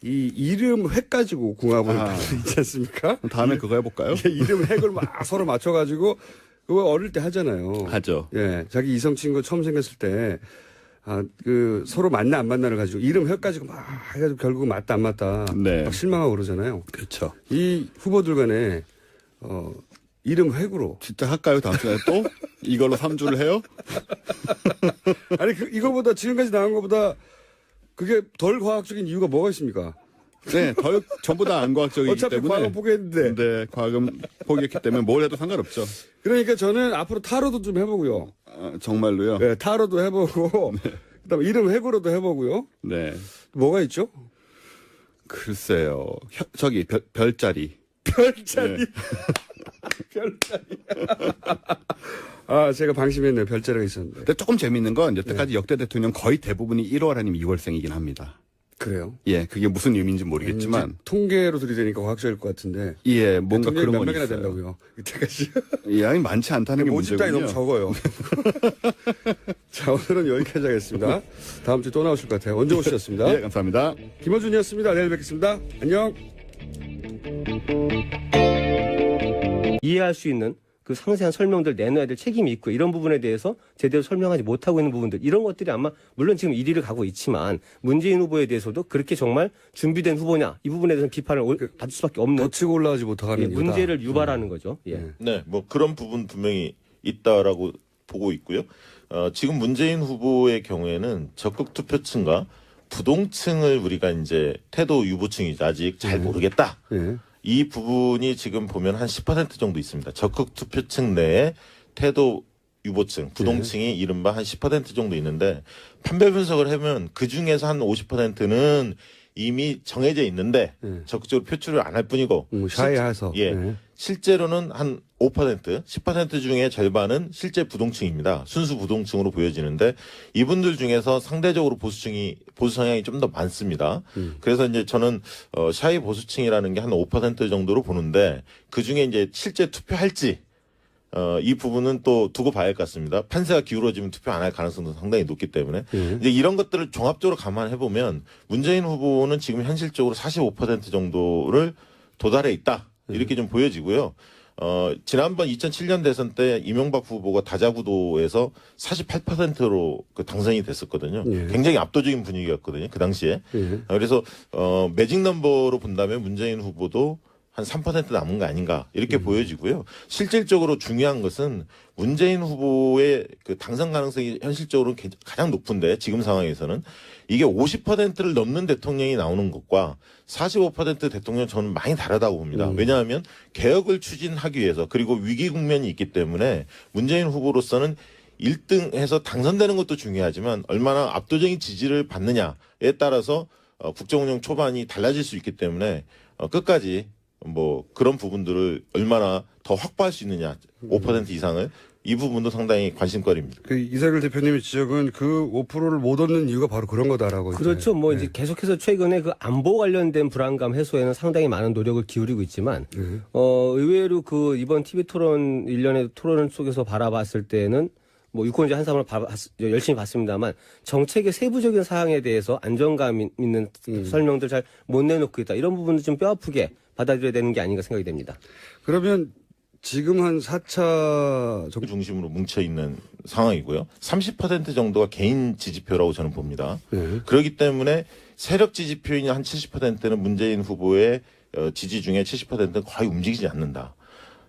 이 이름 획 가지고 궁합을 있지 않습니까? 다음에 그거 해볼까요? 이름 획을 막 서로 맞춰가지고 그거 어릴 때 하잖아요. 하죠. 예, 자기 이성 친구 처음 생겼을 때, 서로 맞나 안 맞나를 가지고 이름 획 가지고 막 해가지고 결국 맞다 안 맞다. 네. 막 실망하고 그러잖아요. 그렇죠. 이 후보들 간에, 이름 획으로. 진짜 할까요? 다음 주에 또? 이걸로 3주를 해요? 아니, 이거보다 지금까지 나온 것보다 그게 덜 과학적인 이유가 뭐가 있습니까? 네, 전부 다 안 과학적이기 어차피 때문에. 과학은 포기했는데. 네, 과학은 포기했기 때문에 뭘 해도 상관없죠. 그러니까 저는 앞으로 타로도 좀 해보고요. 정말로요? 네, 타로도 해보고, 그다음에 이름 획으로도 해보고요. 네. 뭐가 있죠? 글쎄요. 별자리. 별자리. 네. 별자리. 제가 방심했네요. 별자리가 있었는데. 근데 조금 재밌는 건 여태까지 역대 대통령 거의 대부분이 1월 아니면 2월생이긴 합니다. 그래요? 예, 그게 무슨 의미인지 모르겠지만. 왠지 통계로 들이대니까 과학적일 것 같은데. 예, 뭔가 대통령이 그런 몇 건 명이나 있어요. 된다고요? 이때까지. 예, 아니 많지 않다는 게 모집단이 문제군요. 너무 적어요. 자, 오늘은 여기까지 하겠습니다. 다음 주에 또 나오실 것 같아요. 언제 오셨습니다. 예, 감사합니다. 김어준이었습니다. 내일 뵙겠습니다. 안녕. 이해할 수 있는 그 상세한 설명들 내놔야 될 책임이 있고 이런 부분에 대해서 제대로 설명하지 못하고 있는 부분들 이런 것들이 아마 물론 지금 1위를 가고 있지만 문재인 후보에 대해서도 그렇게 정말 준비된 후보냐 이 부분에 대해서 비판을 받을 수밖에 없는 더 치고 올라가지 못하는 이유다. 문제를 유발하는 거죠. 예. 네, 뭐 그런 부분 분명히 있다라고 보고 있고요. 지금 문재인 후보의 경우에는 적극 투표층과 부동층을 우리가 이제 태도 유보층이죠. 아직 잘 모르겠다. 예. 이 부분이 지금 보면 한 10% 정도 있습니다. 적극 투표층 내에 태도 유보층, 부동층이 이른바 한 10% 정도 있는데 판별 분석을 하면 그 중에서 한 50%는 이미 정해져 있는데 적극적으로 표출을 안 할 뿐이고 샤이해서. 예. 실제로는 한 5%, 10% 중에 절반은 실제 부동층입니다. 순수 부동층으로 보여지는데 이분들 중에서 상대적으로 보수 성향이 좀 더 많습니다. 그래서 이제 저는 샤이 보수층이라는 게 한 5% 정도로 보는데 그 중에 이제 실제 투표할지 이 부분은 또 두고 봐야 할 것 같습니다. 판세가 기울어지면 투표 안 할 가능성도 상당히 높기 때문에 이제 이런 것들을 종합적으로 감안해 보면 문재인 후보는 지금 현실적으로 45% 정도를 도달해 있다 이렇게 좀 보여지고요. 지난번 2007년 대선 때 이명박 후보가 다자구도에서 48%로 그 당선이 됐었거든요. 굉장히 압도적인 분위기였거든요. 그 당시에. 그래서 매직 넘버로 본다면 문재인 후보도 한 3% 남은 거 아닌가 이렇게 보여지고요. 실질적으로 중요한 것은 문재인 후보의 그 당선 가능성이 현실적으로 가장 높은데 지금 상황에서는 이게 50%를 넘는 대통령이 나오는 것과 45% 대통령 저는 많이 다르다고 봅니다. 왜냐하면 개혁을 추진하기 위해서 그리고 위기 국면이 있기 때문에 문재인 후보로서는 1등해서 당선되는 것도 중요하지만 얼마나 압도적인 지지를 받느냐에 따라서 국정운영 초반이 달라질 수 있기 때문에 끝까지 뭐 그런 부분들을 얼마나 더 확보할 수 있느냐 5% 이상을 이 부분도 상당히 관심거리입니다. 그 이사길 대표님의 지적은 그 5%를 못 얻는 이유가 바로 그런 거다라고. 그렇죠. 뭐 이제 계속해서 최근에 그 안보 관련된 불안감 해소에는 상당히 많은 노력을 기울이고 있지만 의외로 그 이번 TV 토론 일련의 토론 속에서 바라봤을 때는 뭐 유권자 한 사람을 열심히 봤습니다만 정책의 세부적인 사항에 대해서 안정감 있는 설명들 잘 못 내놓고 있다. 이런 부분도 좀 뼈아프게 받아들여야 되는 게 아닌가 생각이 됩니다. 그러면 지금 한 4차 정부 중심으로 뭉쳐 있는 상황이고요. 30% 정도가 개인 지지표라고 저는 봅니다. 네. 그렇기 때문에 세력 지지표인 한 70%는 문재인 후보의 지지 중에 70%는 거의 움직이지 않는다.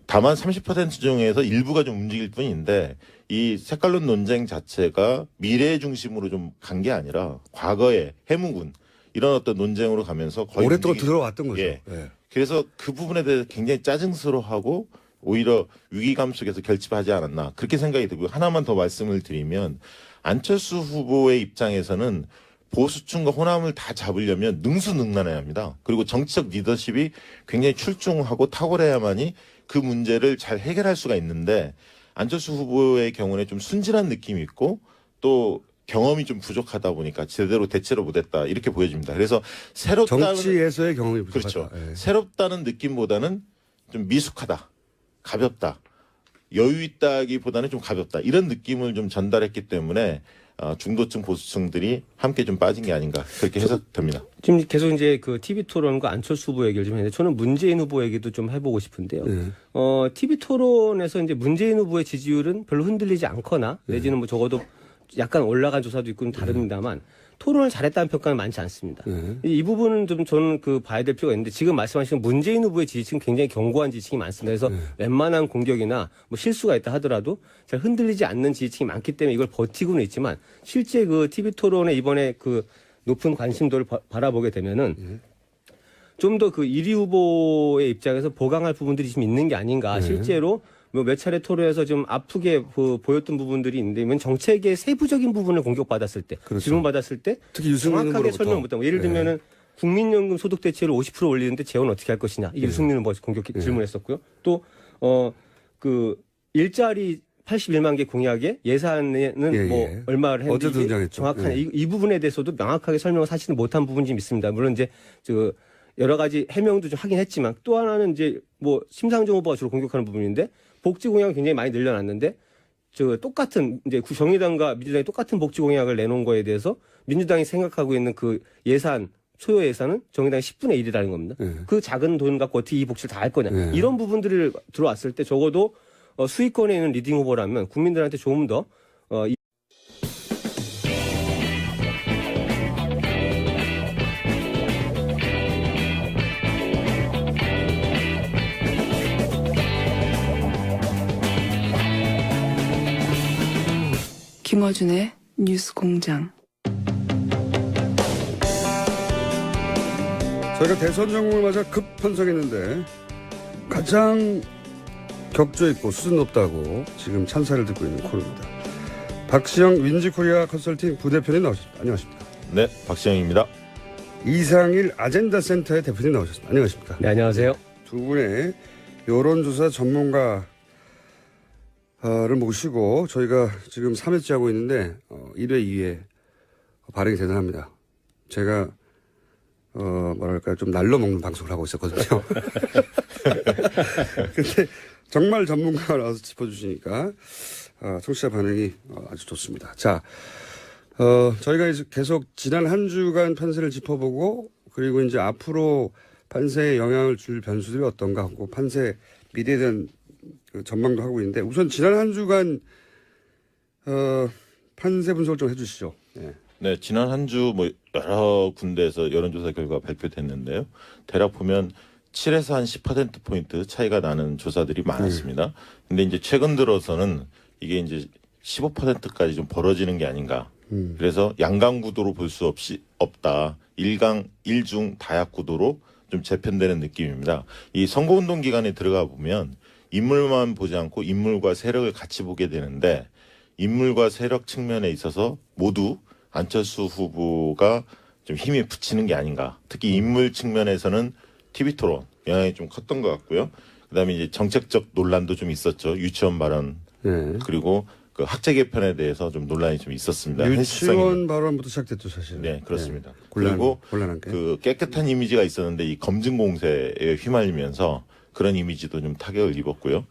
다만 30% 중에서 일부가 좀 움직일 뿐인데 이 색깔론 논쟁 자체가 미래 중심으로 좀 간 게 아니라 과거의 해묵은 이런 어떤 논쟁으로 가면서 거의 오랫동안 들어왔던 거죠. 예. 예. 그래서 그 부분에 대해서 굉장히 짜증스러워하고 오히려 위기감 속에서 결집하지 않았나 그렇게 생각이 들고요. 하나만 더 말씀을 드리면 안철수 후보의 입장에서는 보수층과 호남을 다 잡으려면 능수능란해야 합니다. 그리고 정치적 리더십이 굉장히 출중하고 탁월해야만이 그 문제를 잘 해결할 수가 있는데 안철수 후보의 경우는 좀 순진한 느낌이 있고 또 경험이 좀 부족하다 보니까 제대로 대처를 못했다 이렇게 보여집니다. 그래서 새롭다는 정치에서의 경험이 부족하다. 그렇죠. 예. 새롭다는 느낌보다는 좀 미숙하다, 가볍다, 여유 있다기보다는 좀 가볍다 이런 느낌을 좀 전달했기 때문에 중도층 보수층들이 함께 좀 빠진 게 아닌가 그렇게 해석됩니다. 지금 계속 이제 그 TV 토론과 안철수 후보 얘기를 좀 했는데 저는 문재인 후보 얘기도 좀 해보고 싶은데요. TV 토론에서 이제 문재인 후보의 지지율은 별로 흔들리지 않거나 내지는 뭐 적어도 약간 올라간 조사도 있고 다릅니다만 토론을 잘했다는 평가는 많지 않습니다. 이 부분은 좀 저는 그 봐야 될 필요가 있는데 지금 말씀하신 문재인 후보의 지지층 굉장히 견고한 지지층이 많습니다. 그래서 웬만한 공격이나 뭐 실수가 있다 하더라도 잘 흔들리지 않는 지지층이 많기 때문에 이걸 버티고는 있지만 실제 그 TV 토론에 이번에 그 높은 관심도를 바라보게 되면은 좀 더 그 1위 후보의 입장에서 보강할 부분들이 좀 있는 게 아닌가. 실제로 뭐 몇 차례 토론에서 좀 아프게 보였던 부분들이 있는데, 이건 정책의 세부적인 부분을 공격받았을 때, 그렇죠. 질문받았을 때, 특히 유승민 정확하게 후보로부터. 설명 못하고, 예를 들면은 국민연금 소득 대체를 50% 올리는데 재원 어떻게 할 것이냐, 이게 유승민 후보 질문했었고요. 또 그 일자리 81만 개 공약에 예산에는 뭐 얼마를 했는지 어제 등장했죠. 정확한 이 부분에 대해서도 명확하게 설명을 사실은 못한 부분이 좀 있습니다. 물론 이제 여러 가지 해명도 좀 하긴 했지만 또 하나는 이제 뭐 심상정 후보가 주로 공격하는 부분인데 복지 공약을 굉장히 많이 늘려놨는데 똑같은 이제 정의당과 민주당이 똑같은 복지 공약을 내놓은 거에 대해서 민주당이 생각하고 있는 그 예산 소요 예산은 정의당의 10분의 1이라는 겁니다. 그 작은 돈 갖고 어떻게 이 복지를 다 할 거냐. 이런 부분들을 들어왔을 때 적어도 수위권에 있는 리딩 후보라면 국민들한테 조금 더 김어준의 뉴스공장. 저희가 대선 전국을 맞아 급 편성했는데 가장 격조 있고 수준 높다고 지금 찬사를 듣고 있는 코너입니다. 박시영 윈지코리아 컨설팅 부대표님 나오셨습니다. 안녕하십니까? 네, 박시영입니다. 이상일 아젠다 센터의 대표님 나오셨습니다. 안녕하십니까? 네, 안녕하세요. 두 분의 여론조사 전문가를 모시고 저희가 지금 3회째 하고 있는데 1회, 2회 반응이 대단합니다. 제가 뭐랄까 좀 날로 먹는 방송을 하고 있었거든요. 근데 정말 전문가가 나와서 짚어주시니까 청취자 반응이 아주 좋습니다. 자, 저희가 이제 계속 지난 한 주간 판세를 짚어보고 그리고 이제 앞으로 판세에 영향을 줄 변수들이 어떤가 하고 판세 미래에 대한 전망도 하고 있는데 우선 지난 한 주간 판세 분석을 좀 해주시죠. 네. 네, 지난 한 주 뭐 여러 군데에서 여론조사 결과 발표됐는데요. 대략 보면 7에서 한 10%포인트 차이가 나는 조사들이 많았습니다. 근데 이제 최근 들어서는 이게 이제 15%까지 좀 벌어지는 게 아닌가. 그래서 양강 구도로 볼 수 없다. 일중 다약 구도로 좀 재편되는 느낌입니다. 이 선거운동 기간에 들어가 보면 인물만 보지 않고 인물과 세력을 같이 보게 되는데 인물과 세력 측면에 있어서 모두 안철수 후보가 좀 힘이 붙이는 게 아닌가. 특히 인물 측면에서는 TV 토론 영향이 좀 컸던 것 같고요. 그다음에 이제 정책적 논란도 좀 있었죠. 유치원 발언 그리고 그 학제 개편에 대해서 좀 논란이 좀 있었습니다. 유치원 발언부터 시작됐죠, 사실. 네, 그렇습니다. 네. 그리고 곤란한 게. 그 깨끗한 이미지가 있었는데 이 검증 공세에 휘말리면서 그런 이미지도 좀 타격을 입었고요.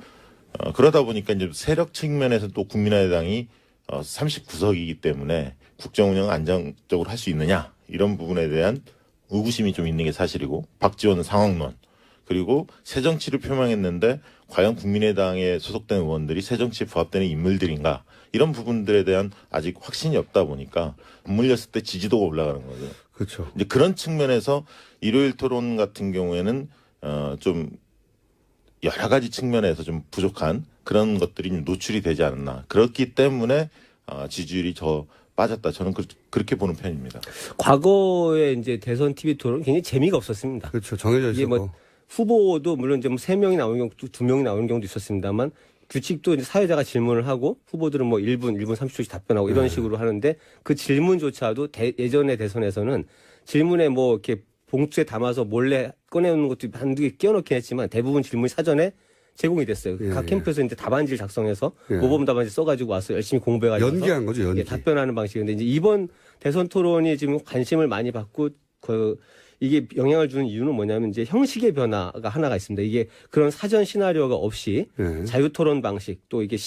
그러다 보니까 이제 세력 측면에서 또 국민의당이 39석이기 때문에 국정 운영을 안정적으로 할 수 있느냐 이런 부분에 대한 의구심이 좀 있는 게 사실이고 박지원 상황론 그리고 새정치를 표명했는데 과연 국민의당에 소속된 의원들이 새정치에 부합되는 인물들인가 이런 부분들에 대한 아직 확신이 없다 보니까 맞물렸을 때 지지도가 올라가는 거죠. 그렇죠. 이제 그런 측면에서 일요일 토론 같은 경우에는 좀 여러 가지 측면에서 좀 부족한 그런 것들이 좀 노출이 되지 않았나. 그렇기 때문에 지지율이 더 빠졌다. 저는 그렇게 보는 편입니다. 과거에 이제 대선 TV 토론 굉장히 재미가 없었습니다. 그렇죠. 정해져 이게 있었고. 뭐 후보도 물론 이제 뭐 3명이 나오는 경우, 2명이 나오는 경우도 있었습니다만 규칙도 이제 사회자가 질문을 하고 후보들은 뭐 1분 30초씩 답변하고 이런 식으로 하는데 그 질문조차도 예전의 대선에서는 질문에 뭐 이렇게 봉투에 담아서 몰래 꺼내오는 것도 한두 개 끼워넣긴 했지만 대부분 질문이 사전에 제공이 됐어요. 예, 각 캠프에서 이제 답안지를 작성해서 예. 모범 답안지 써가지고 와서 열심히 공부해가지고 연기한 거죠, 연기. 예, 답변하는 방식인데 이제 이번 대선 토론이 지금 관심을 많이 받고 이게 영향을 주는 이유는 뭐냐면 이제 형식의 변화가 하나가 있습니다. 이게 그런 사전 시나리오가 없이 예. 자유 토론 방식 또 이게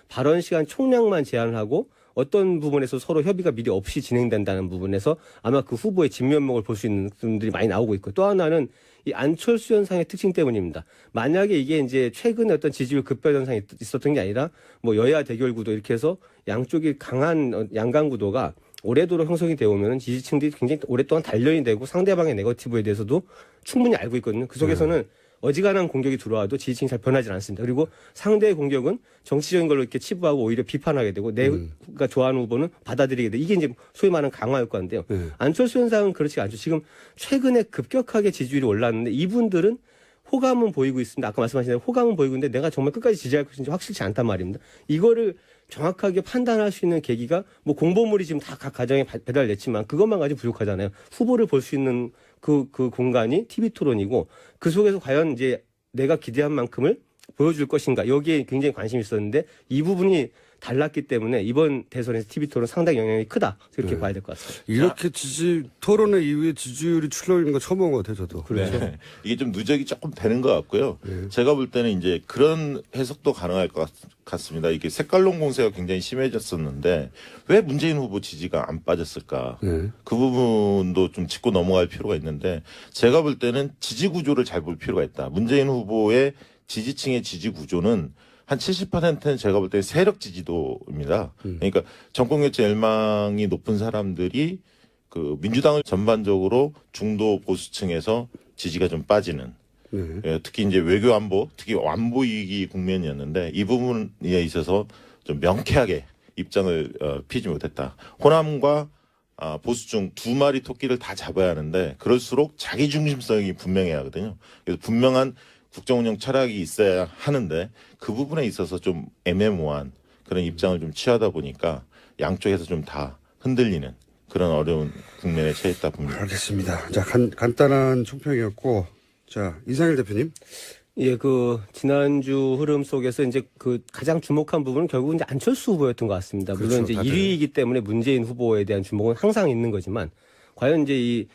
발언 시간 총량만 제한을 하고 어떤 부분에서 서로 협의가 미리 없이 진행된다는 부분에서 아마 그 후보의 진면목을 볼 수 있는 분들이 많이 나오고 있고 또 하나는 이 안철수 현상의 특징 때문입니다. 만약에 이게 이제 최근에 어떤 지지율 급변 현상이 있었던 게 아니라 뭐 여야 대결 구도 이렇게 해서 양쪽이 강한 양강 구도가 오래도록 형성이 되어 오면 지지층들이 굉장히 오랫동안 단련이 되고 상대방의 네거티브에 대해서도 충분히 알고 있거든요. 그 속에서는 어지간한 공격이 들어와도 지지층이 잘 변하지 않습니다. 그리고 상대의 공격은 정치적인 걸로 이렇게 치부하고 오히려 비판하게 되고 내가 좋아하는 후보는 받아들이게 되고 이게 이제 소위 말하는 강화 효과인데요. 안철수 현상은 그렇지 않죠. 지금 최근에 급격하게 지지율이 올랐는데 이분들은 호감은 보이고 있습니다. 아까 말씀하신 대로 호감은 보이고 있는데 내가 정말 끝까지 지지할 것인지 확실치 않단 말입니다. 이거를 정확하게 판단할 수 있는 계기가 뭐 공보물이 지금 다 각 가정에 배달됐지만 그것만 가지고 부족하잖아요. 후보를 볼 수 있는 그 공간이 TV 토론이고 그 속에서 과연 이제 내가 기대한 만큼을 보여줄 것인가 여기에 굉장히 관심이 있었는데 이 부분이 달랐기 때문에 이번 대선에서 TV 토론 상당히 영향이 크다 이렇게 봐야 될 것 같습니다. 이렇게 토론회 이후에 지지율이 출렁이는 거 처음 본 것 같아요, 저도. 그렇죠. 네. 이게 좀 누적이 조금 되는 것 같고요. 제가 볼 때는 이제 그런 해석도 가능할 것 같습니다. 이게 색깔론 공세가 굉장히 심해졌었는데 왜 문재인 후보 지지가 안 빠졌을까? 그 부분도 좀 짚고 넘어갈 필요가 있는데 제가 볼 때는 지지 구조를 잘 볼 필요가 있다. 문재인 후보의 지지층의 지지 구조는 한 70%는 제가 볼 때 세력 지지도입니다. 그러니까 정권교체 열망이 높은 사람들이 그 민주당을 전반적으로 중도 보수층에서 지지가 좀 빠지는. 예, 특히 이제 외교 안보, 특히 안보 위기 국면이었는데 이 부분에 있어서 좀 명쾌하게 입장을 피지 못했다. 호남과 보수층 두 마리 토끼를 다 잡아야 하는데 그럴수록 자기 중심성이 분명해야 하거든요. 그래서 분명한 국정운영 철학이 있어야 하는데 그 부분에 있어서 좀 애매모호한 그런 입장을 좀 취하다 보니까 양쪽에서 좀 다 흔들리는 그런 어려운 국면에 처했다 봅니다. 알겠습니다. 자, 간단한 총평이었고, 자, 이상일 대표님. 예, 그 지난주 흐름 속에서 이제 그 가장 주목한 부분은 결국 이제 안철수 후보였던 것 같습니다. 물론 그렇죠, 이제 다들. 1위이기 때문에 문재인 후보에 대한 주목은 항상 있는 거지만 과연 이제 이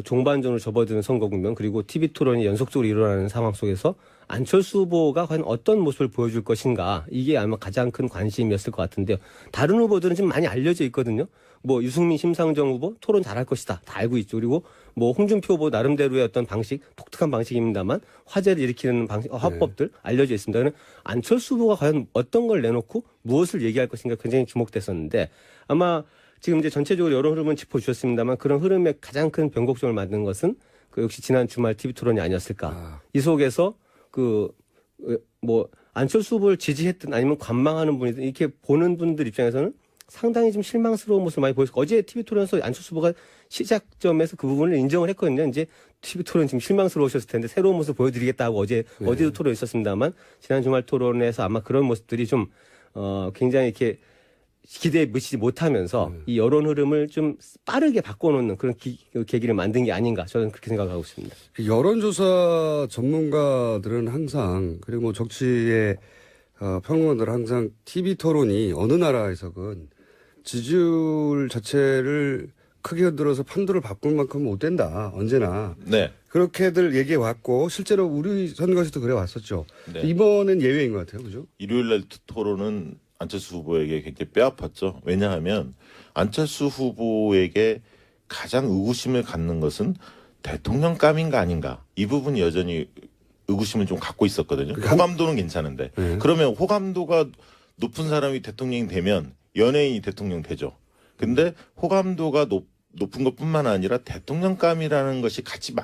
종반전으로 접어드는 선거 국면 그리고 TV 토론이 연속적으로 일어나는 상황 속에서 안철수 후보가 과연 어떤 모습을 보여줄 것인가 이게 아마 가장 큰 관심이었을 것 같은데요. 다른 후보들은 지금 많이 알려져 있거든요. 뭐 유승민, 심상정 후보 토론 잘할 것이다 다 알고 있죠. 그리고 뭐 홍준표 후보 나름대로의 어떤 방식, 독특한 방식입니다만 화제를 일으키는 방식, 화법들 알려져 있습니다. 그는 안철수 후보가 과연 어떤 걸 내놓고 무엇을 얘기할 것인가 굉장히 주목됐었는데 아마 지금 이제 전체적으로 여러 흐름은 짚어주셨습니다만 그런 흐름의 가장 큰 변곡점을 만든 것은 그 역시 지난 주말 TV 토론이 아니었을까. 이 속에서 그 뭐 안철수 후보를 지지했든 아니면 관망하는 분이든 이렇게 보는 분들 입장에서는 상당히 좀 실망스러운 모습을 많이 보였고 어제 TV 토론에서 안철수 후보가 시작점에서 그 부분을 인정을 했거든요. 이제 TV 토론 지금 실망스러우셨을 텐데 새로운 모습 보여드리겠다고 어제도 토론 있었습니다만 지난 주말 토론에서 아마 그런 모습들이 좀 굉장히 이렇게 기대에 미치지 못하면서 이 여론 흐름을 좀 빠르게 바꿔놓는 그런 계기를 만든 게 아닌가 저는 그렇게 생각하고 있습니다. 여론조사 전문가들은 항상 그리고 뭐 정치의 평론가들은 항상 TV 토론이 어느 나라에서건 지지율 자체를 크게 흔들어서 판도를 바꿀 만큼 못 된다. 언제나. 네. 그렇게들 얘기해 왔고 실제로 우리 선거에서도 그래 왔었죠. 네. 이번엔 예외인 것 같아요. 그죠? 일요일 날 토론은 안철수 후보에게 굉장히 뼈아팠죠. 왜냐하면 안철수 후보에게 가장 의구심을 갖는 것은 대통령감인가 아닌가 이 부분이 여전히 의구심을 좀 갖고 있었거든요. 호감도는 괜찮은데 그러면 호감도가 높은 사람이 대통령이 되면 연예인이 대통령 되죠. 근데 호감도가 높은 것뿐만 아니라 대통령감이라는 것이 같이